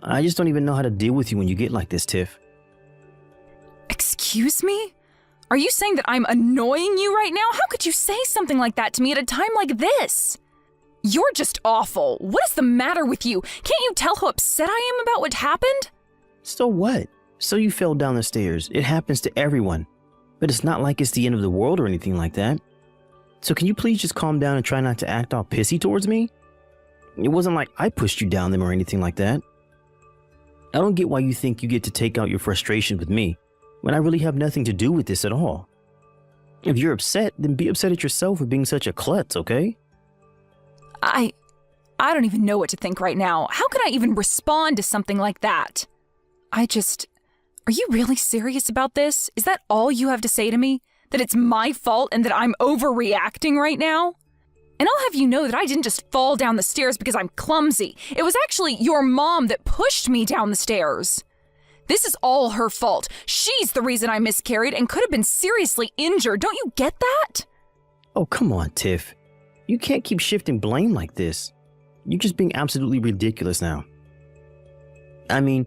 S5: I just don't even know how to deal with you when you get like this, Tiff.
S3: Excuse me? Are you saying that I'm annoying you right now? How could you say something like that to me at a time like this? You're just awful. What is the matter with you? Can't you tell how upset I am about what happened?
S5: So what? So you fell down the stairs. It happens to everyone. But it's not like it's the end of the world or anything like that. So can you please just calm down and try not to act all pissy towards me? It wasn't like I pushed you down them or anything like that. I don't get why you think you get to take out your frustration with me when I really have nothing to do with this at all. If you're upset, then be upset at yourself for being such a klutz, okay?
S3: I don't even know what to think right now. How can I even respond to something like that? Are you really serious about this? Is that all you have to say to me? That it's my fault and that I'm overreacting right now? And I'll have you know that I didn't just fall down the stairs because I'm clumsy. It was actually your mom that pushed me down the stairs. This is all her fault. She's the reason I miscarried and could have been seriously injured. Don't you get that?
S5: Oh, come on, Tiff. You can't keep shifting blame like this. You're just being absolutely ridiculous now. I mean,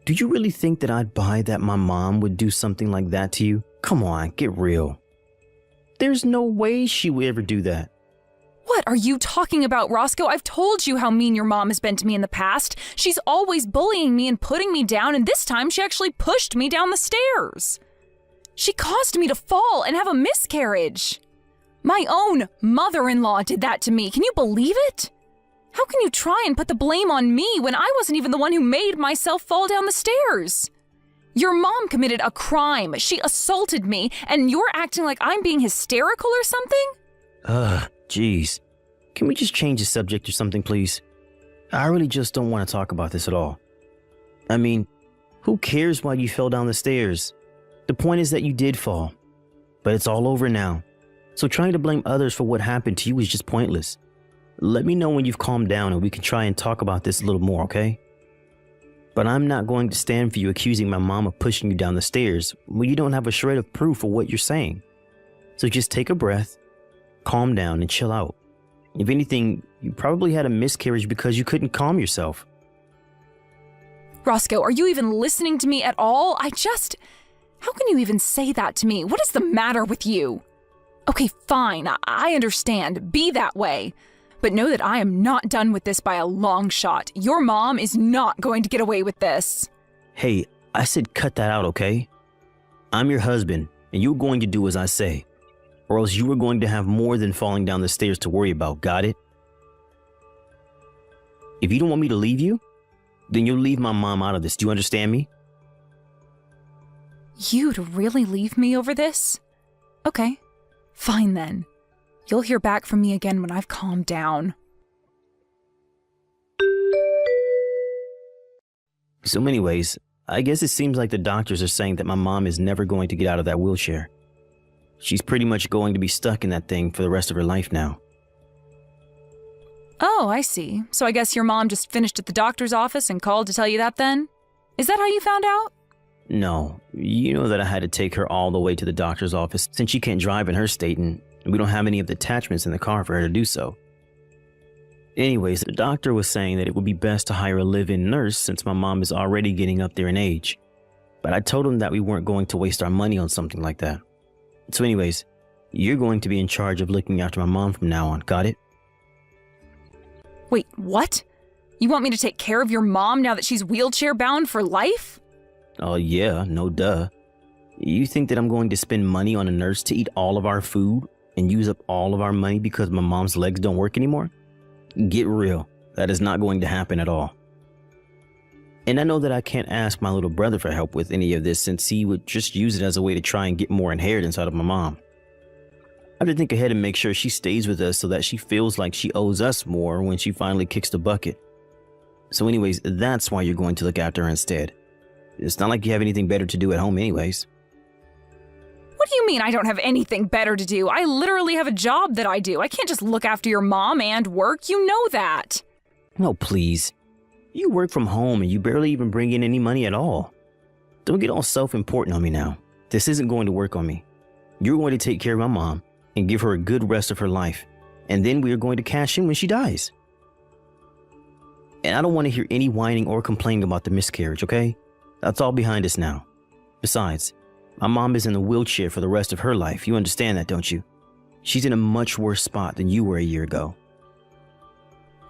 S5: do you really think that I'd buy that my mom would do something like that to you? Come on, get real. There's no way she would ever do that.
S3: What are you talking about, Roscoe? I've told you how mean your mom has been to me in the past. She's always bullying me and putting me down, and this time she actually pushed me down the stairs. She caused me to fall and have a miscarriage. My own mother-in-law did that to me. Can you believe it? How can you try and put the blame on me when I wasn't even the one who made myself fall down the stairs? Your mom committed a crime. She assaulted me, and you're acting like I'm being hysterical or something?
S5: Jeez. Can we just change the subject or something, please? I really just don't want to talk about this at all. I mean, who cares why you fell down the stairs? The point is that you did fall. But it's all over now. So trying to blame others for what happened to you is just pointless. Let me know when you've calmed down and we can try and talk about this a little more, okay? But I'm not going to stand for you accusing my mom of pushing you down the stairs when you don't have a shred of proof for what you're saying. So just take a breath, calm down, and chill out. If anything, you probably had a miscarriage because you couldn't calm yourself.
S3: Roscoe, are you even listening to me at all? How can you even say that to me? What is the matter with you? Okay, fine, I understand. Be that way. But know that I am not done with this by a long shot. Your mom is not going to get away with this.
S5: Hey, I said cut that out, okay? I'm your husband, and you're going to do as I say, or else you are going to have more than falling down the stairs to worry about, got it? If you don't want me to leave you, then you'll leave my mom out of this. Do you understand me?
S3: You'd really leave me over this? Okay, fine then. You'll hear back from me again when I've calmed down.
S5: So anyways, I guess it seems like the doctors are saying that my mom is never going to get out of that wheelchair. She's pretty much going to be stuck in that thing for the rest of her life now.
S3: Oh, I see. So I guess your mom just finished at the doctor's office and called to tell you that then? Is that how you found out?
S5: No, you know that I had to take her all the way to the doctor's office since she can't drive in her state and we don't have any of the attachments in the car for her to do so. Anyways, the doctor was saying that it would be best to hire a live-in nurse since my mom is already getting up there in age. But I told him that we weren't going to waste our money on something like that. So anyways, you're going to be in charge of looking after my mom from now on, got it?
S3: Wait, what? You want me to take care of your mom now that she's wheelchair-bound for life?
S5: Oh yeah, no duh. You think that I'm going to spend money on a nurse to eat all of our food and use up all of our money because my mom's legs don't work anymore? Get real. That is not going to happen at all. And I know that I can't ask my little brother for help with any of this since he would just use it as a way to try and get more inheritance out of my mom. I have to think ahead and make sure she stays with us so that she feels like she owes us more when she finally kicks the bucket. So anyways, that's why you're going to look after her instead. It's not like you have anything better to do at home anyways.
S3: What do you mean I don't have anything better to do? I literally have a job that I do. I can't just look after your mom and work. You know that.
S5: No, please. You work from home and you barely even bring in any money at all. Don't get all self-important on me now. This isn't going to work on me. You're going to take care of my mom and give her a good rest of her life. And then we are going to cash in when she dies. And I don't want to hear any whining or complaining about the miscarriage, okay? That's all behind us now. Besides, my mom is in a wheelchair for the rest of her life. You understand that, don't you? She's in a much worse spot than you were a year ago.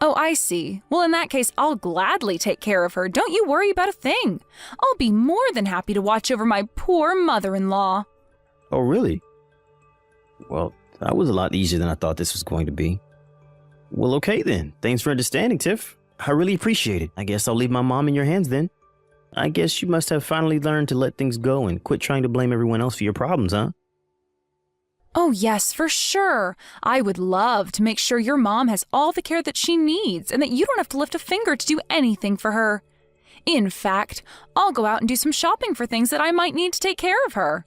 S3: Oh, I see. Well, in that case, I'll gladly take care of her. Don't you worry about a thing. I'll be more than happy to watch over my poor mother-in-law.
S5: Oh, really? Well, that was a lot easier than I thought this was going to be. Well, okay then. Thanks for understanding, Tiff. I really appreciate it. I guess I'll leave my mom in your hands then. I guess you must have finally learned to let things go and quit trying to blame everyone else for your problems, huh?
S3: Oh, yes, for sure. I would love to make sure your mom has all the care that she needs and that you don't have to lift a finger to do anything for her. In fact, I'll go out and do some shopping for things that I might need to take care of her.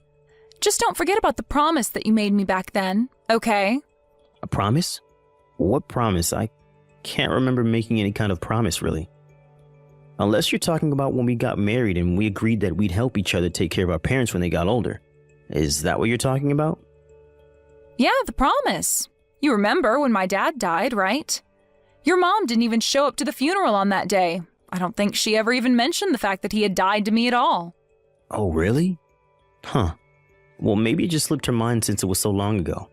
S3: Just don't forget about the promise that you made me back then, okay?
S5: A promise? What promise? I can't remember making any kind of promise, really. Unless you're talking about when we got married and we agreed that we'd help each other take care of our parents when they got older. Is that what you're talking about?
S3: Yeah, the promise. You remember when my dad died, right? Your mom didn't even show up to the funeral on that day. I don't think she ever even mentioned the fact that he had died to me at all.
S5: Oh, really? Huh. Well, maybe it just slipped her mind since it was so long ago.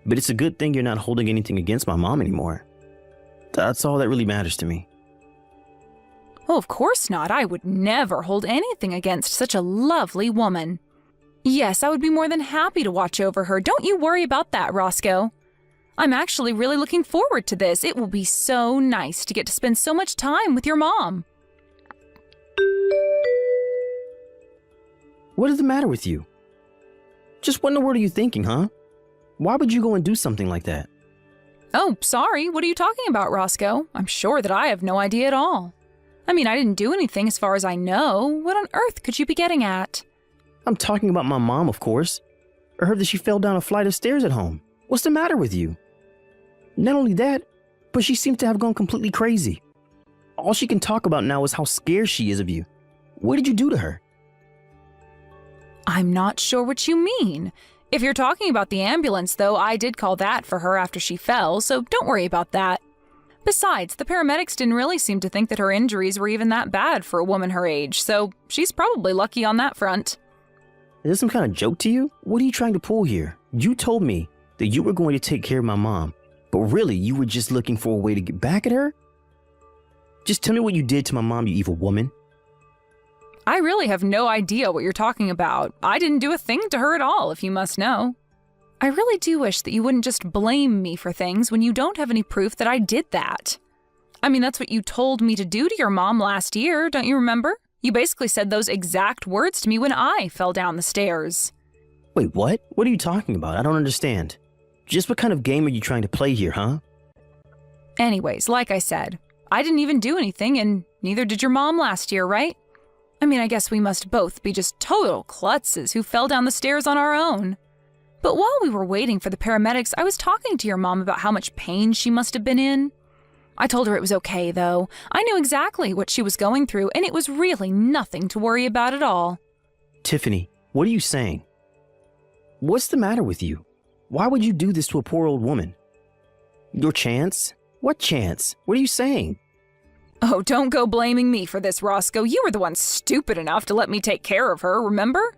S5: But it's a good thing you're not holding anything against my mom anymore. That's all that really matters to me.
S3: Oh, of course not. I would never hold anything against such a lovely woman. Yes, I would be more than happy to watch over her. Don't you worry about that, Roscoe. I'm actually really looking forward to this. It will be so nice to get to spend so much time with your mom.
S5: What is the matter with you? Just what in the world are you thinking, huh? Why would you go and do something like that?
S3: Oh, sorry. What are you talking about, Roscoe? I'm sure that I have no idea at all. I mean, I didn't do anything as far as I know. What on earth could you be getting at?
S5: I'm talking about my mom, of course. I heard that she fell down a flight of stairs at home. What's the matter with you? Not only that, but she seems to have gone completely crazy. All she can talk about now is how scared she is of you. What did you do to her?
S3: I'm not sure what you mean. If you're talking about the ambulance, though, I did call that for her after she fell, so don't worry about that. Besides, the paramedics didn't really seem to think that her injuries were even that bad for a woman her age, so she's probably lucky on that front.
S5: Is this some kind of joke to you? What are you trying to pull here? You told me that you were going to take care of my mom, but really you were just looking for a way to get back at her? Just tell me what you did to my mom, you evil woman.
S2: I really have no idea what you're talking about. I didn't do a thing to her at all, if you must know. I really do wish that you wouldn't just blame me for things when you don't have any proof that I did that. I mean, that's what you told me to do to your mom last year, don't you remember? You basically said those exact words to me when I fell down the stairs.
S5: Wait, what? What are you talking about? I don't understand. Just what kind of game are you trying to play here, huh?
S2: Anyways, like I said, I didn't even do anything, and neither did your mom last year, right? I mean, I guess we must both be just total klutzes who fell down the stairs on our own. But while we were waiting for the paramedics, I was talking to your mom about how much pain she must have been in. I told her it was okay, though. I knew exactly what she was going through, and it was really nothing to worry about at all.
S5: Tiffany, what are you saying? What's the matter with you? Why would you do this to a poor old woman? Your chance? What chance? What are you saying?
S2: Oh, don't go blaming me for this, Roscoe. You were the one stupid enough to let me take care of her, remember?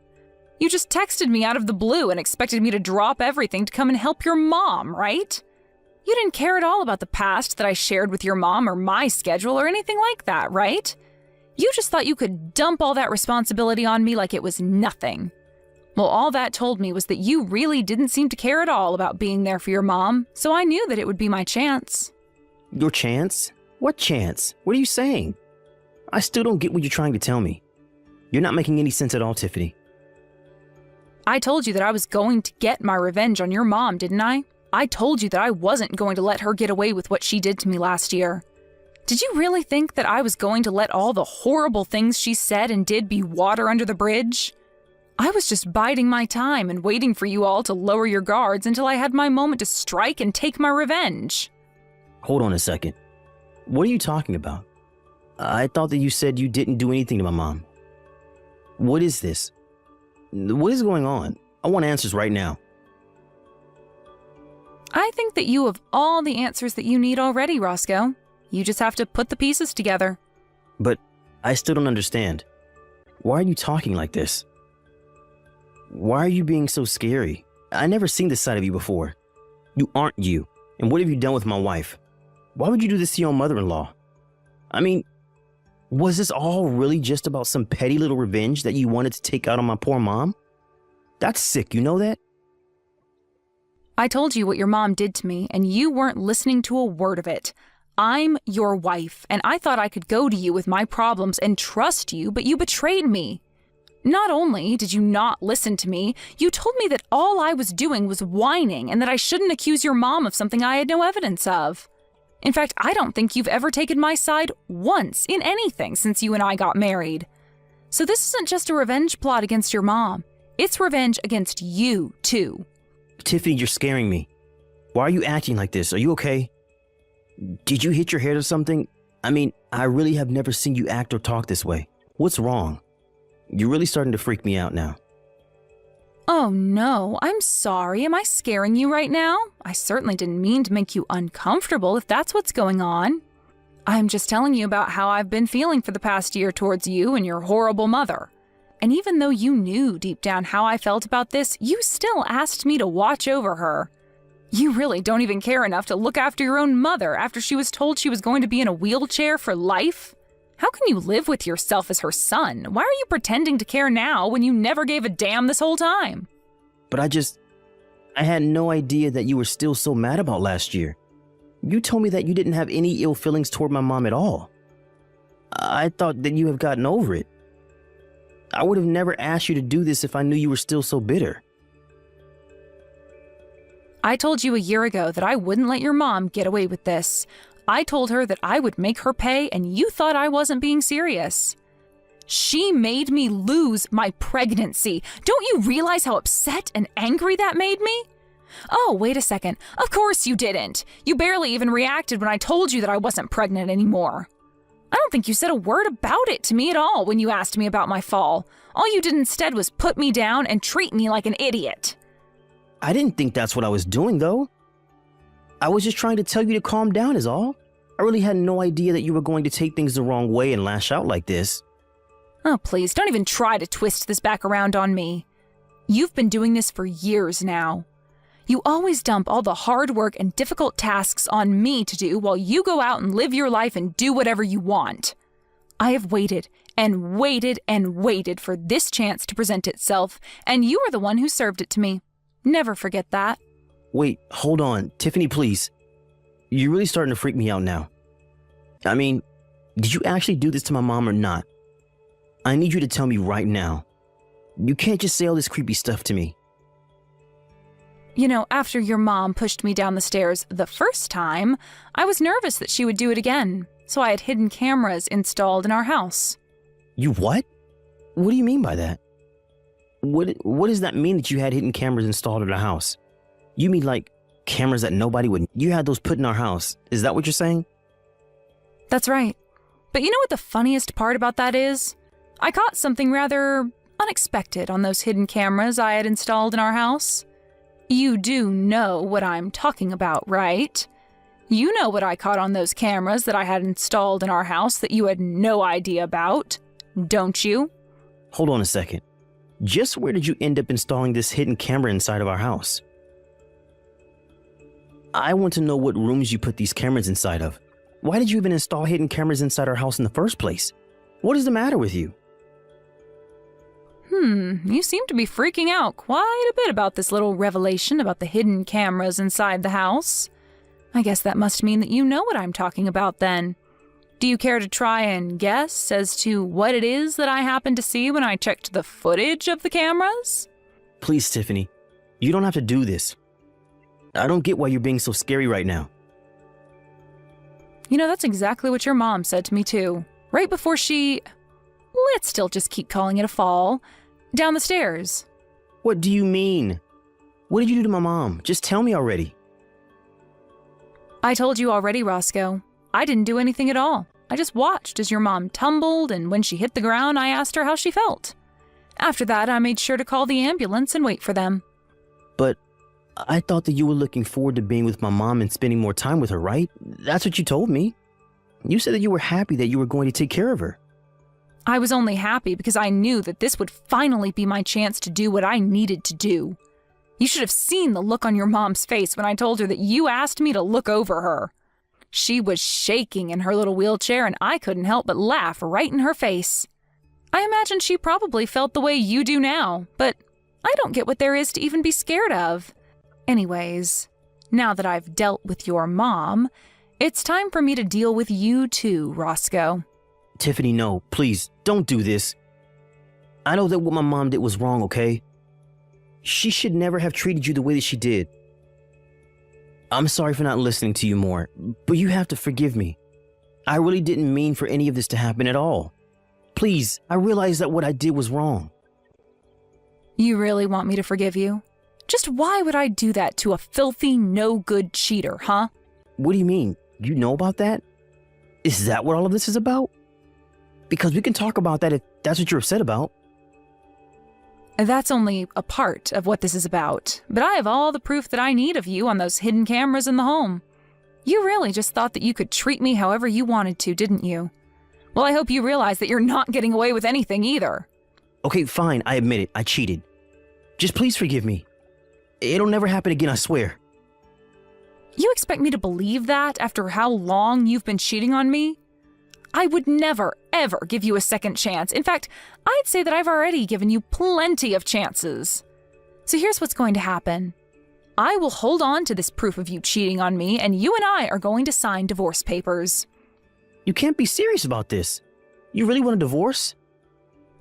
S2: You just texted me out of the blue and expected me to drop everything to come and help your mom, right? You didn't care at all about the past that I shared with your mom or my schedule or anything like that, right? You just thought you could dump all that responsibility on me like it was nothing. Well, all that told me was that you really didn't seem to care at all about being there for your mom, so I knew that it would be my chance.
S5: Your chance? What chance? What are you saying? I still don't get what you're trying to tell me. You're not making any sense at all, Tiffany.
S2: I told you that I was going to get my revenge on your mom, didn't I? I told you that I wasn't going to let her get away with what she did to me last year. Did you really think that I was going to let all the horrible things she said and did be water under the bridge? I was just biding my time and waiting for you all to lower your guards until I had my moment to strike and take my revenge.
S5: Hold on a second. What are you talking about? I thought that you said you didn't do anything to my mom. What is this? What is going on? I want answers right now.
S2: I think that you have all the answers that you need already, Roscoe. You just have to put the pieces together.
S5: But I still don't understand. Why are you talking like this? Why are you being so scary? I never seen this side of you before. You aren't you. And what have you done with my wife? Why would you do this to your own mother-in-law? I mean, was this all really just about some petty little revenge that you wanted to take out on my poor mom? That's sick, you know that?
S2: I told you what your mom did to me, and you weren't listening to a word of it. I'm your wife, and I thought I could go to you with my problems and trust you, but you betrayed me. Not only did you not listen to me, you told me that all I was doing was whining and that I shouldn't accuse your mom of something I had no evidence of. In fact, I don't think you've ever taken my side once in anything since you and I got married. So this isn't just a revenge plot against your mom. It's revenge against you, too.
S5: Tiffany, you're scaring me. Why are you acting like this? Are you okay? Did you hit your head or something? I mean, I really have never seen you act or talk this way. What's wrong? You're really starting to freak me out now.
S2: Oh no, I'm sorry. Am I scaring you right now? I certainly didn't mean to make you uncomfortable if that's what's going on. I'm just telling you about how I've been feeling for the past year towards you and your horrible mother. And even though you knew deep down how I felt about this, you still asked me to watch over her. You really don't even care enough to look after your own mother after she was told she was going to be in a wheelchair for life? How can you live with yourself as her son? Why are you pretending to care now when you never gave a damn this whole time?
S5: But I had no idea that you were still so mad about last year. You told me that you didn't have any ill feelings toward my mom at all. I thought that you have gotten over it. I would have never asked you to do this if I knew you were still so bitter.
S2: I told you a year ago that I wouldn't let your mom get away with this. I told her that I would make her pay, and you thought I wasn't being serious. She made me lose my pregnancy. Don't you realize how upset and angry that made me? Oh, wait a second. Of course you didn't. You barely even reacted when I told you that I wasn't pregnant anymore. I don't think you said a word about it to me at all when you asked me about my fall. All you did instead was put me down and treat me like an idiot.
S5: I didn't think that's what I was doing, though. I was just trying to tell you to calm down is all. I really had no idea that you were going to take things the wrong way and lash out like this.
S2: Oh, please, don't even try to twist this back around on me. You've been doing this for years now. You always dump all the hard work and difficult tasks on me to do while you go out and live your life and do whatever you want. I have waited
S3: and waited for this chance to present itself, and you are the one who served it to me. Never forget that.
S5: Wait, hold on. Tiffany, please. You're really starting to freak me out now. I mean, did you actually do this to my mom or not? I need you to tell me right now. You can't just say all this creepy stuff to me.
S3: You know, after your mom pushed me down the stairs the first time, I was nervous that she would do it again, so I had hidden cameras installed in our house.
S5: You what? What do you mean by that? What does that mean that you had hidden cameras installed in the house? You mean like cameras that nobody would... You had those put in our house. Is that what you're saying?
S3: That's right. But you know what the funniest part about that is? I caught something rather unexpected on those hidden cameras I had installed in our house. You do know what I'm talking about, right? You know what I caught on those cameras that I had installed in our house that you had no idea about, don't you?
S5: Hold on a second. Just where did you end up installing this hidden camera inside of our house? I want to know what rooms you put these cameras inside of. Why did you even install hidden cameras inside our house in the first place? What is the matter with you?
S3: You seem to be freaking out quite a bit about this little revelation about the hidden cameras inside the house. I guess that must mean that you know what I'm talking about then. Do you care to try and guess as to what it is that I happened to see when I checked the footage of the cameras?
S5: Please, Tiffany, you don't have to do this. I don't get why you're being so scary right now.
S3: You know, that's exactly what your mom said to me too. Right before she... Let's still just keep calling it a fall. Down the stairs.
S5: What do you mean? What did you do to my mom? Just tell me already.
S3: I told you already, Roscoe. I didn't do anything at all. I just watched as your mom tumbled, and when she hit the ground, I asked her how she felt. After that, I made sure to call the ambulance and wait for them.
S5: But I thought that you were looking forward to being with my mom and spending more time with her, right? That's what you told me. You said that you were happy that you were going to take care of her.
S3: I was only happy because I knew that this would finally be my chance to do what I needed to do. You should have seen the look on your mom's face when I told her that you asked me to look over her. She was shaking in her little wheelchair, and I couldn't help but laugh right in her face. I imagine she probably felt the way you do now, but I don't get what there is to even be scared of. Anyways, now that I've dealt with your mom, it's time for me to deal with you too, Roscoe.
S5: Tiffany, no, please, don't do this. I know that what my mom did was wrong, okay? She should never have treated you the way that she did. I'm sorry for not listening to you more, but you have to forgive me. I really didn't mean for any of this to happen at all. Please, I realize that what I did was wrong.
S3: You really want me to forgive you? Just why would I do that to a filthy, no-good cheater, huh?
S5: What do you mean? You know about that? Is that what all of this is about? Because we can talk about that if that's what you're upset about.
S3: That's only a part of what this is about, but I have all the proof that I need of you on those hidden cameras in the home. You really just thought that you could treat me however you wanted to, didn't you? Well, I hope you realize that you're not getting away with anything either.
S5: Okay, fine, I admit it, I cheated. Just please forgive me. It'll never happen again, I swear.
S3: You expect me to believe that after how long you've been cheating on me? I would never, ever give you a second chance. In fact, I'd say that I've already given you plenty of chances. So here's what's going to happen. I will hold on to this proof of you cheating on me, and you and I are going to sign divorce papers.
S5: You can't be serious about this. You really want a divorce?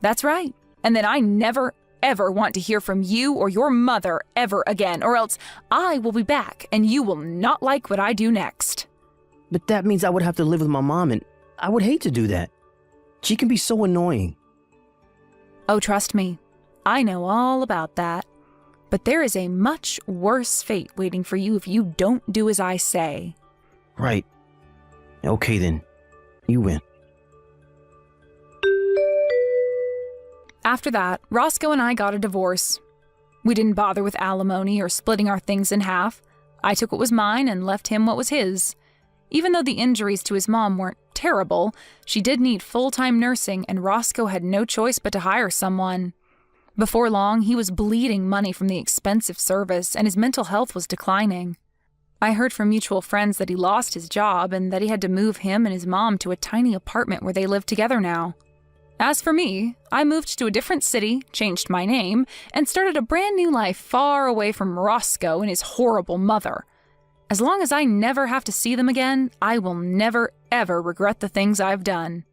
S3: That's right. And then I never, ever want to hear from you or your mother ever again, or else I will be back, and you will not like what I do next.
S5: But that means I would have to live with my mom, and I would hate to do that. She can be so annoying.
S3: Oh, trust me, I know all about that. But there is a much worse fate waiting for you if you don't do as I say.
S5: Right. Okay then. You win.
S3: After that, Roscoe and I got a divorce. We didn't bother with alimony or splitting our things in half. I took what was mine and left him what was his. Even though the injuries to his mom weren't terrible, she did need full-time nursing, and Roscoe had no choice but to hire someone. Before long, he was bleeding money from the expensive service, and his mental health was declining. I heard from mutual friends that he lost his job and that he had to move him and his mom to a tiny apartment where they live together now. As for me, I moved to a different city, changed my name, and started a brand new life far away from Roscoe and his horrible mother. As long as I never have to see them again, I will never, ever regret the things I've done.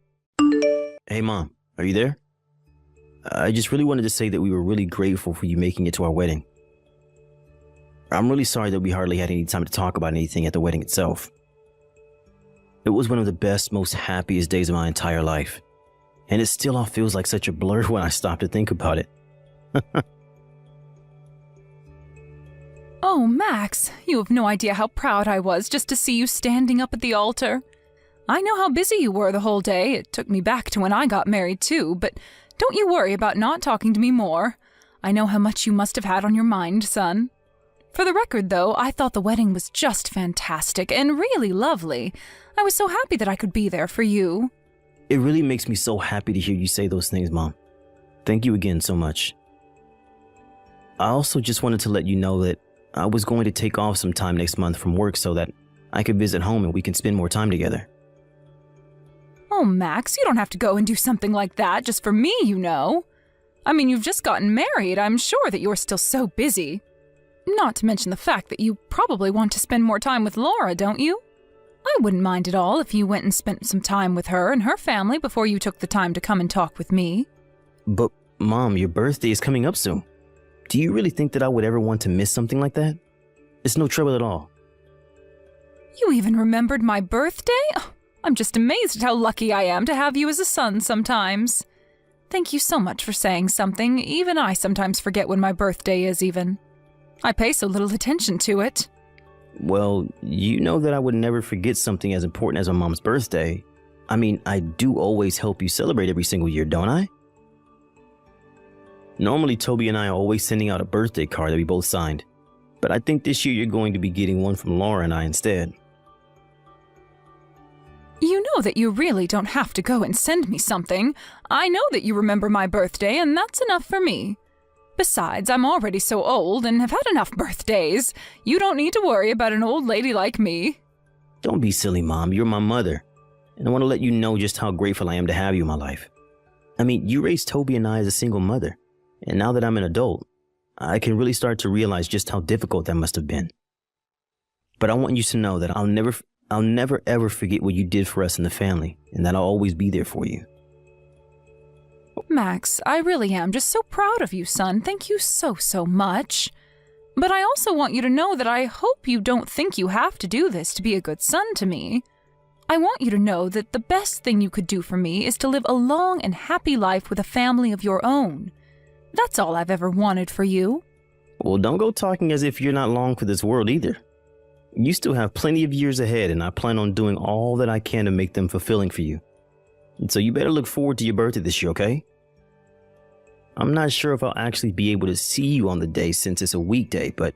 S5: Hey, Mom, are you there? I just really wanted to say that we were really grateful for you making it to our wedding. I'm really sorry that we hardly had any time to talk about anything at the wedding itself. It was one of the best, most happiest days of my entire life. And it still all feels like such a blur when I stop to think about it.
S3: Oh, Max, you have no idea how proud I was just to see you standing up at the altar. I know how busy you were the whole day. It took me back to when I got married too, but don't you worry about not talking to me more. I know how much you must have had on your mind, son. For the record, though, I thought the wedding was just fantastic and really lovely. I was so happy that I could be there for you.
S5: It really makes me so happy to hear you say those things, Mom. Thank you again so much. I also just wanted to let you know that I was going to take off some time next month from work so that I could visit home and we can spend more time together.
S3: Oh, Max, you don't have to go and do something like that just for me, you know. I mean, you've just gotten married. I'm sure that you're still so busy. Not to mention the fact that you probably want to spend more time with Laura, don't you? I wouldn't mind at all if you went and spent some time with her and her family before you took the time to come and talk with me.
S5: But, Mom, your birthday is coming up soon. Do you really think that I would ever want to miss something like that? It's no trouble at all.
S3: You even remembered my birthday? Oh, I'm just amazed at how lucky I am to have you as a son sometimes. Thank you so much for saying something. Even I sometimes forget when my birthday is even. I pay so little attention to it.
S5: Well, you know that I would never forget something as important as my mom's birthday. I mean, I do always help you celebrate every single year, don't I? Normally, Toby and I are always sending out a birthday card that we both signed. But I think this year you're going to be getting one from Laura and I instead.
S3: You know that you really don't have to go and send me something. I know that you remember my birthday, and that's enough for me. Besides, I'm already so old and have had enough birthdays. You don't need to worry about an old lady like me.
S5: Don't be silly, Mom. You're my mother. And I want to let you know just how grateful I am to have you in my life. I mean, you raised Toby and I as a single mother. And now that I'm an adult, I can really start to realize just how difficult that must have been. But I want you to know that I'll never ever forget what you did for us in the family, and that I'll always be there for you.
S3: Max, I really am just so proud of you, son. Thank you so much. But I also want you to know that I hope you don't think you have to do this to be a good son to me. I want you to know that the best thing you could do for me is to live a long and happy life with a family of your own. That's all I've ever wanted for you.
S5: Well, don't go talking as if you're not long for this world either. You still have plenty of years ahead, and I plan on doing all that I can to make them fulfilling for you. And so you better look forward to your birthday this year, okay? I'm not sure if I'll actually be able to see you on the day since it's a weekday, but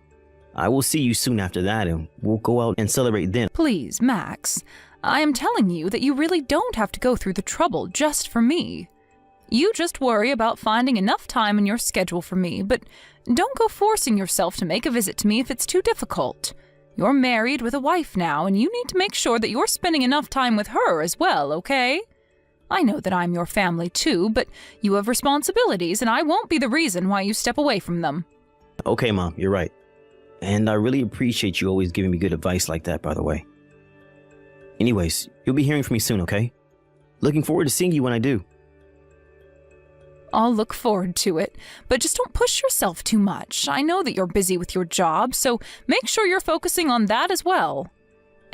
S5: I will see you soon after that, and we'll go out and celebrate then.
S3: Please, Max, I am telling you that you really don't have to go through the trouble just for me. You just worry about finding enough time in your schedule for me, but don't go forcing yourself to make a visit to me if it's too difficult. You're married with a wife now, and you need to make sure that you're spending enough time with her as well, okay? I know that I'm your family too, but you have responsibilities, and I won't be the reason why you step away from them.
S5: Okay, Mom, you're right. And I really appreciate you always giving me good advice like that, by the way. Anyways, you'll be hearing from me soon, okay? Looking forward to seeing you when I do.
S3: I'll look forward to it, but just don't push yourself too much. I know that you're busy with your job, so make sure you're focusing on that as well.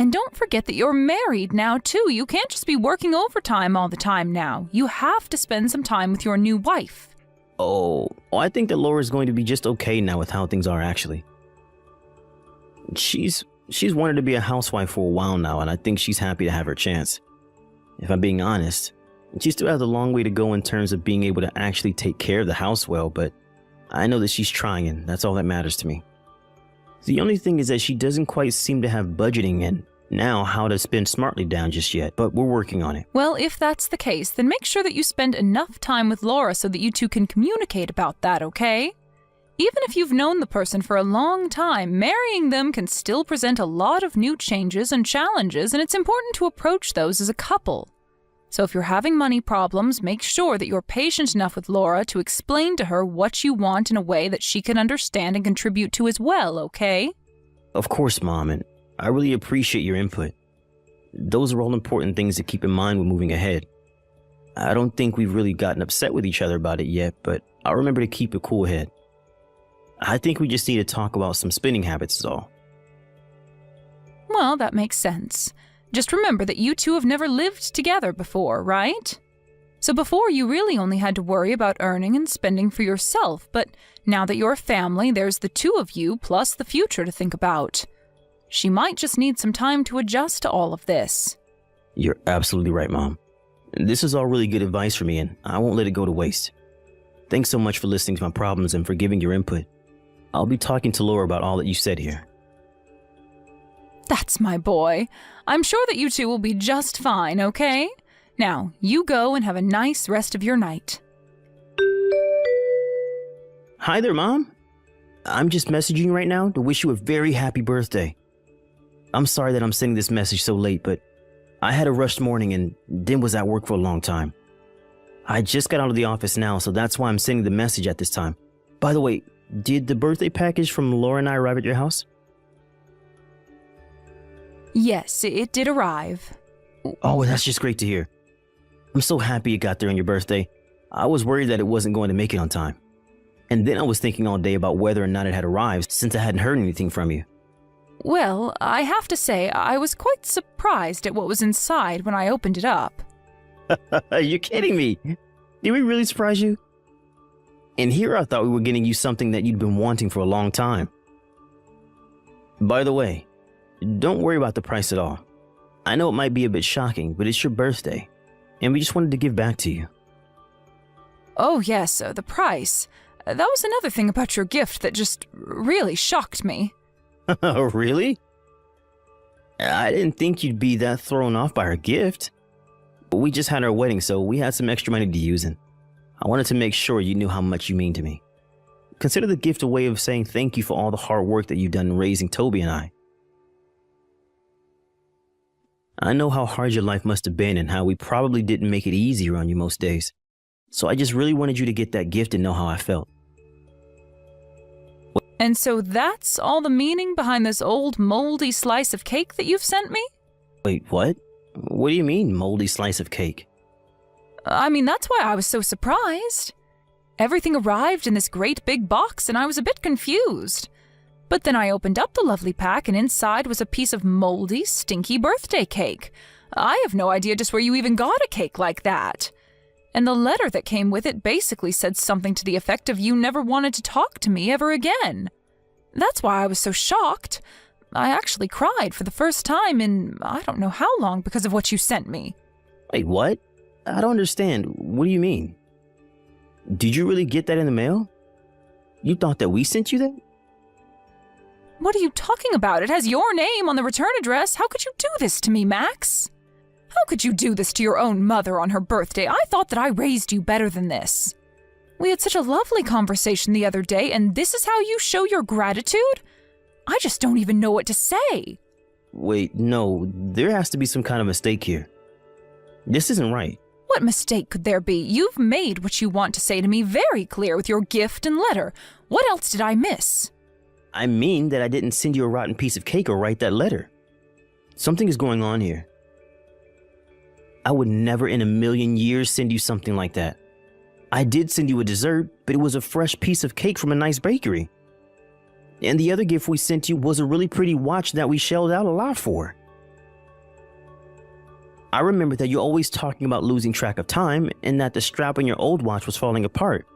S3: And don't forget that you're married now, too. You can't just be working overtime all the time now. You have to spend some time with your new wife.
S5: Oh, I think that Laura's going to be just okay now with how things are, actually. She's wanted to be a housewife for a while now, and I think she's happy to have her chance. If I'm being honest, she still has a long way to go in terms of being able to actually take care of the house well, but I know that she's trying, and that's all that matters to me. The only thing is that she doesn't quite seem to have budgeting and now how to spend smartly down just yet, but we're working on it.
S3: Well, if that's the case, then make sure that you spend enough time with Laura so that you two can communicate about that, okay? Even if you've known the person for a long time, marrying them can still present a lot of new changes and challenges, and it's important to approach those as a couple.
S2: So if you're having money problems, make sure that you're patient enough with Laura to explain to her what you want in a way that she can understand and contribute to as well, okay?
S5: Of course, Mom, and I really appreciate your input. Those are all important things to keep in mind when moving ahead. I don't think we've really gotten upset with each other about it yet, but I'll remember to keep a cool head. I think we just need to talk about some spending habits is all.
S2: Well, that makes sense. Just remember that you two have never lived together before, right? So before you really only had to worry about earning and spending for yourself, but now that you're a family, there's the two of you plus the future to think about. She might just need some time to adjust to all of this.
S5: You're absolutely right, Mom. This is all really good advice for me, and I won't let it go to waste. Thanks so much for listening to my problems and for giving your input. I'll be talking to Laura about all that you said here.
S2: That's my boy. I'm sure that you two will be just fine, okay? Now, you go and have a nice rest of your night.
S5: Hi there, Mom. I'm just messaging you right now to wish you a very happy birthday. I'm sorry that I'm sending this message so late, but I had a rushed morning and then was at work for a long time. I just got out of the office now, so that's why I'm sending the message at this time. By the way, did the birthday package from Laura and I arrive at your house?
S2: Yes, it did arrive.
S5: Oh, that's just great to hear. I'm so happy it got there on your birthday. I was worried that it wasn't going to make it on time. And then I was thinking all day about whether or not it had arrived since I hadn't heard anything from you.
S2: Well, I have to say, I was quite surprised at what was inside when I opened it up.
S5: You're kidding me. Did we really surprise you? And here I thought we were getting you something that you'd been wanting for a long time. By the way, don't worry about the price at all. I know it might be a bit shocking, but it's your birthday, and we just wanted to give back to you.
S2: Oh yes, the price. That was another thing about your gift that just really shocked me.
S5: Really? I didn't think you'd be that thrown off by our gift. We just had our wedding, so we had some extra money to use, and I wanted to make sure you knew how much you mean to me. Consider the gift a way of saying thank you for all the hard work that you've done in raising Toby and I. I know how hard your life must have been and how we probably didn't make it easier on you most days. So I just really wanted you to get that gift and know how I felt.
S2: And so that's all the meaning behind this old moldy slice of cake that you've sent me?
S5: Wait, what? What do you mean, moldy slice of cake?
S2: I mean, that's why I was so surprised. Everything arrived in this great big box and I was a bit confused. But then I opened up the lovely pack and inside was a piece of moldy, stinky birthday cake. I have no idea just where you even got a cake like that. And the letter that came with it basically said something to the effect of you never wanted to talk to me ever again. That's why I was so shocked. I actually cried for the first time in I don't know how long because of what you sent me.
S5: Wait, what? I don't understand. What do you mean? Did you really get that in the mail? You thought that we sent you that?
S2: What are you talking about? It has your name on the return address. How could you do this to me, Max? How could you do this to your own mother on her birthday? I thought that I raised you better than this. We had such a lovely conversation the other day, and this is how you show your gratitude? I just don't even know what to say.
S5: Wait, no, there has to be some kind of mistake here. This isn't right.
S2: What mistake could there be? You've made what you want to say to me very clear with your gift and letter. What else did I miss?
S5: I mean that I didn't send you a rotten piece of cake or write that letter. Something is going on here. I would never in a million years send you something like that. I did send you a dessert, but it was a fresh piece of cake from a nice bakery. And the other gift we sent you was a really pretty watch that we shelled out a lot for. I remember that you're always talking about losing track of time and that the strap on your old watch was falling apart.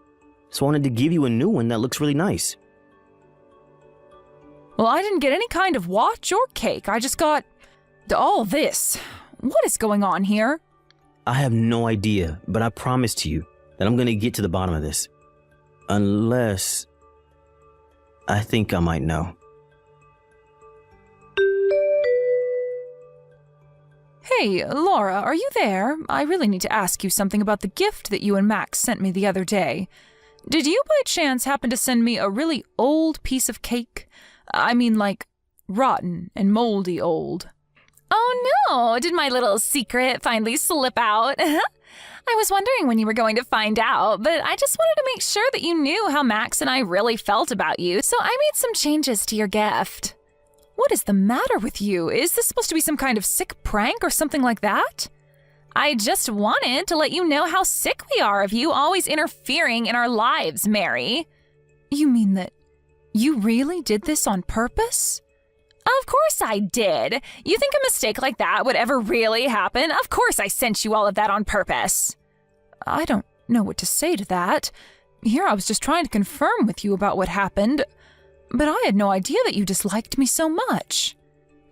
S5: So I wanted to give you a new one that looks really nice.
S2: Well, I didn't get any kind of watch or cake. I just got all this. What is going on here?
S5: I have no idea, but I promise to you that I'm going to get to the bottom of this. Unless I think I might know.
S2: Hey, Laura, are you there? I really need to ask you something about the gift that you and Max sent me the other day. Did you by chance happen to send me a really old piece of cake? I mean, like, rotten and moldy old. Oh,
S3: Oh no, did my little secret finally slip out? I was wondering when you were going to find out, but I just wanted to make sure that you knew how Max and I really felt about you, so I made some changes to your gift.
S2: What is the matter with you? Is this supposed to be some kind of sick prank or something like that?
S3: I just wanted to let you know how sick we are of you always interfering in our lives, Mary.
S2: You mean that you really did this on purpose?
S3: Of course I did. You think a mistake like that would ever really happen? Of course I sent you all of that on purpose.
S2: I don't know what to say to that. Here I was just trying to confirm with you about what happened, but I had no idea that you disliked me so much.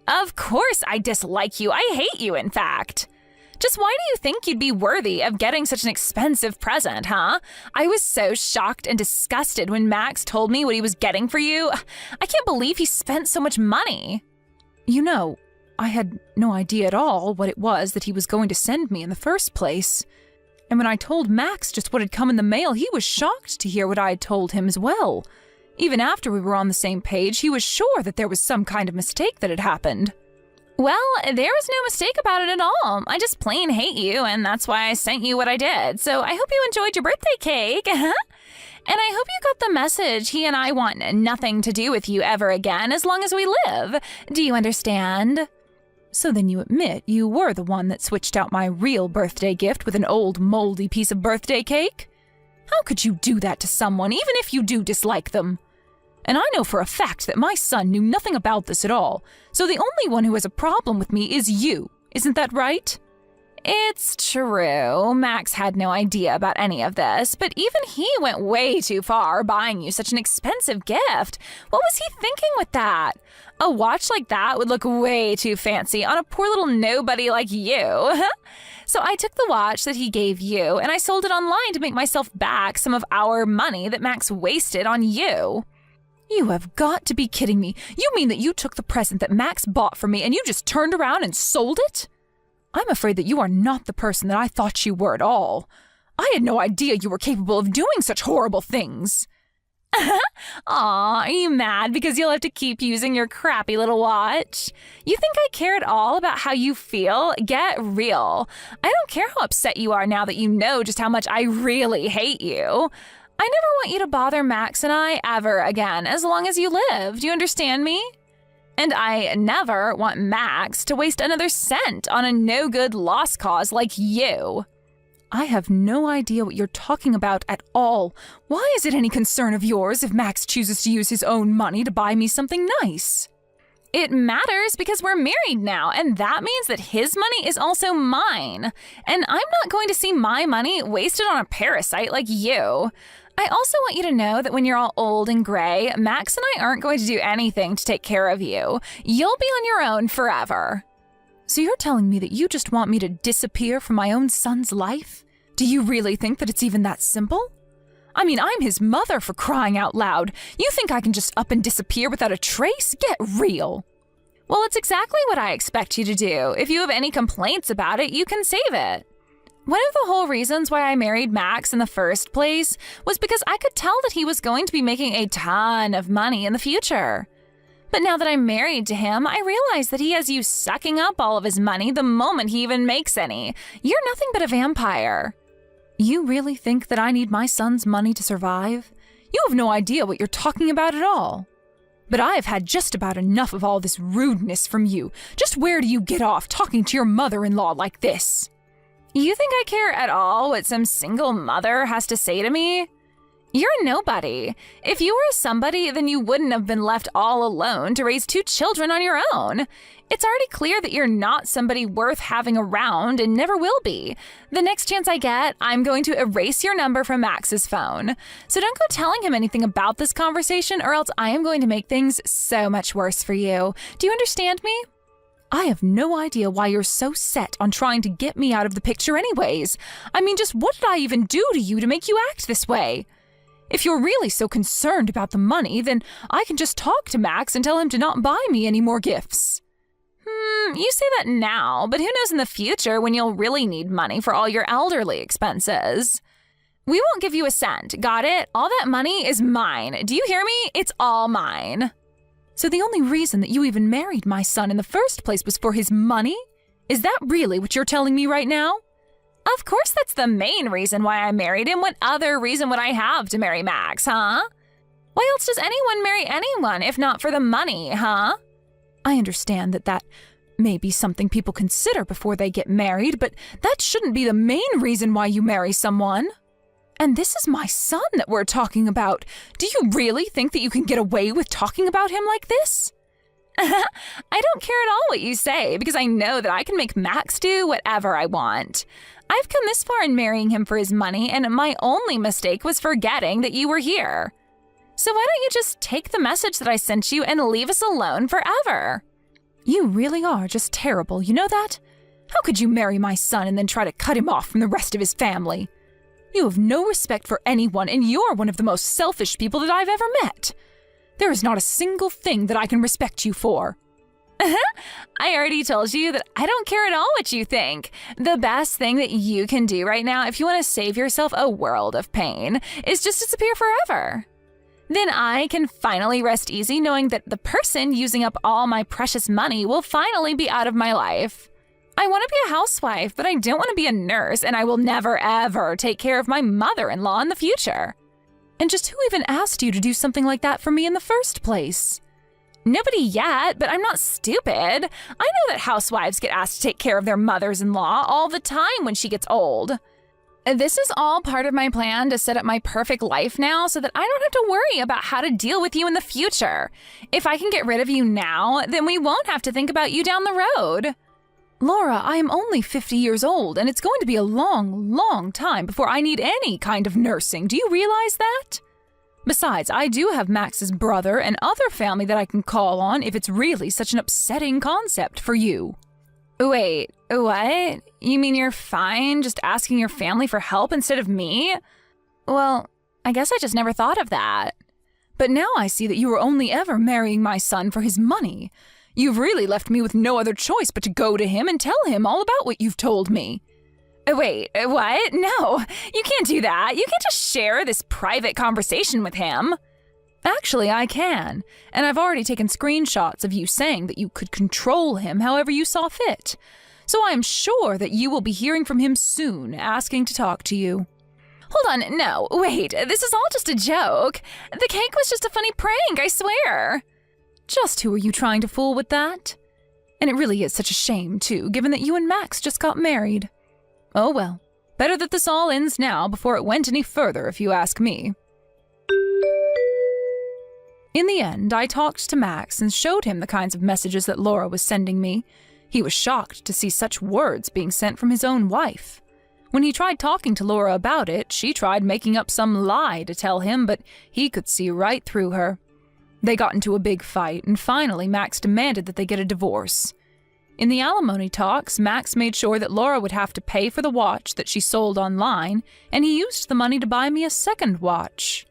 S3: Of course I dislike you. I hate you, in fact. Just why do you think you'd be worthy of getting such an expensive present, huh? I was so shocked and disgusted when Max told me what he was getting for you. I can't believe he spent so much money.
S2: You know, I had no idea at all what it was that he was going to send me in the first place. And when I told Max just what had come in the mail, he was shocked to hear what I had told him as well. Even after we were on the same page, he was sure that there was some kind of mistake that had happened.
S3: Well, there was no mistake about it at all. I just plain hate you, and that's why I sent you what I did. So I hope you enjoyed your birthday cake. And I hope you got the message. He and I want nothing to do with you ever again as long as we live. Do you understand?
S2: So then you admit you were the one that switched out my real birthday gift with an old moldy piece of birthday cake? How could you do that to someone, even if you do dislike them? And I know for a fact that my son knew nothing about this at all, so the only one who has a problem with me is you. Isn't that right?
S3: It's true. Max had no idea about any of this, but even he went way too far buying you such an expensive gift. What was he thinking with that? A watch like that would look way too fancy on a poor little nobody like you. So I took the watch that he gave you and I sold it online to make myself back some of our money that Max wasted on you.
S2: You have got to be kidding me. You mean that you took the present that Max bought for me and you just turned around and sold it? I'm afraid that you are not the person that I thought you were at all. I had no idea you were capable of doing such horrible things.
S3: Aw, are you mad because you'll have to keep using your crappy little watch? You think I care at all about how you feel? Get real. I don't care how upset you are now that you know just how much I really hate you. I never want you to bother Max and I ever again, as long as you live. Do you understand me? And I never want Max to waste another cent on a no-good lost cause like you.
S2: I have no idea what you're talking about at all. Why is it any concern of yours if Max chooses to use his own money to buy me something nice?
S3: It matters because we're married now, and that means that his money is also mine. And I'm not going to see my money wasted on a parasite like you. I also want you to know that when you're all old and gray, Max and I aren't going to do anything to take care of you. You'll be on your own forever.
S2: So you're telling me that you just want me to disappear from my own son's life? Do you really think that it's even that simple? I mean, I'm his mother, for crying out loud. You think I can just up and disappear without a trace? Get real.
S3: Well, it's exactly what I expect you to do. If you have any complaints about it, you can save it. One of the whole reasons why I married Max in the first place was because I could tell that he was going to be making a ton of money in the future. But now that I'm married to him, I realize that he has you sucking up all of his money the moment he even makes any. You're nothing but a vampire.
S2: You really think that I need my son's money to survive? You have no idea what you're talking about at all. But I have had just about enough of all this rudeness from you. Just where do you get off talking to your mother-in-law like this?
S3: You think I care at all what some single mother has to say to me? You're a nobody. If you were a somebody, then you wouldn't have been left all alone to raise 2 children on your own. It's already clear that you're not somebody worth having around and never will be. The next chance I get, I'm going to erase your number from Max's phone. So don't go telling him anything about this conversation or else I am going to make things so much worse for you. Do you understand me?
S2: I have no idea why you're so set on trying to get me out of the picture anyways. I mean, just what did I even do to you to make you act this way? If you're really so concerned about the money, then I can just talk to Max and tell him to not buy me any more gifts.
S3: You say that now, but who knows in the future when you'll really need money for all your elderly expenses. We won't give you a cent, got it? All that money is mine. Do you hear me? It's all mine.
S2: So the only reason that you even married my son in the first place was for his money? Is that really what you're telling me right now?
S3: Of course that's the main reason why I married him. What other reason would I have to marry Max, huh? Why else does anyone marry anyone if not for the money, huh?
S2: I understand that may be something people consider before they get married, but that shouldn't be the main reason why you marry someone. And this is my son that we're talking about. Do you really think that you can get away with talking about him like this?
S3: I don't care at all what you say, because I know that I can make Max do whatever I want. I've come this far in marrying him for his money, and my only mistake was forgetting that you were here. So why don't you just take the message that I sent you and leave us alone forever?
S2: You really are just terrible, you know that? How could you marry my son and then try to cut him off from the rest of his family? You have no respect for anyone, and you're one of the most selfish people that I've ever met. There is not a single thing that I can respect you for.
S3: I already told you that I don't care at all what you think. The best thing that you can do right now, if you want to save yourself a world of pain, is just disappear forever. Then I can finally rest easy knowing that the person using up all my precious money will finally be out of my life. I want to be a housewife, but I don't want to be a nurse, and I will never, ever take care of my mother-in-law in the future.
S2: And just who even asked you to do something like that for me in the first place?
S3: Nobody yet, but I'm not stupid. I know that housewives get asked to take care of their mothers-in-law all the time when she gets old. This is all part of my plan to set up my perfect life now so that I don't have to worry about how to deal with you in the future. If I can get rid of you now, then we won't have to think about you down the road.
S2: Laura, I am only 50 years old, and it's going to be a long, long time before I need any kind of nursing. Do you realize that? Besides, I do have Max's brother and other family that I can call on if it's really such an upsetting concept for you.
S3: Wait, what? You mean you're fine just asking your family for help instead of me? Well, I guess I just never thought of that.
S2: But now I see that you were only ever marrying my son for his money. You've really left me with no other choice but to go to him and tell him all about what you've told me.
S3: Wait, what? No, you can't do that. You can't just share this private conversation with him.
S2: Actually, I can, and I've already taken screenshots of you saying that you could control him however you saw fit. So I am sure that you will be hearing from him soon, asking to talk to you.
S3: Hold on, no, wait, this is all just a joke. The cake was just a funny prank, I swear.
S2: Just who are you trying to fool with that? And it really is such a shame, too, given that you and Max just got married. Oh well, better that this all ends now before it went any further, if you ask me. In the end, I talked to Max and showed him the kinds of messages that Laura was sending me. He was shocked to see such words being sent from his own wife. When he tried talking to Laura about it, she tried making up some lie to tell him, but he could see right through her. They got into a big fight, and finally Max demanded that they get a divorce. In the alimony talks, Max made sure that Laura would have to pay for the watch that she sold online, and he used the money to buy me a second watch.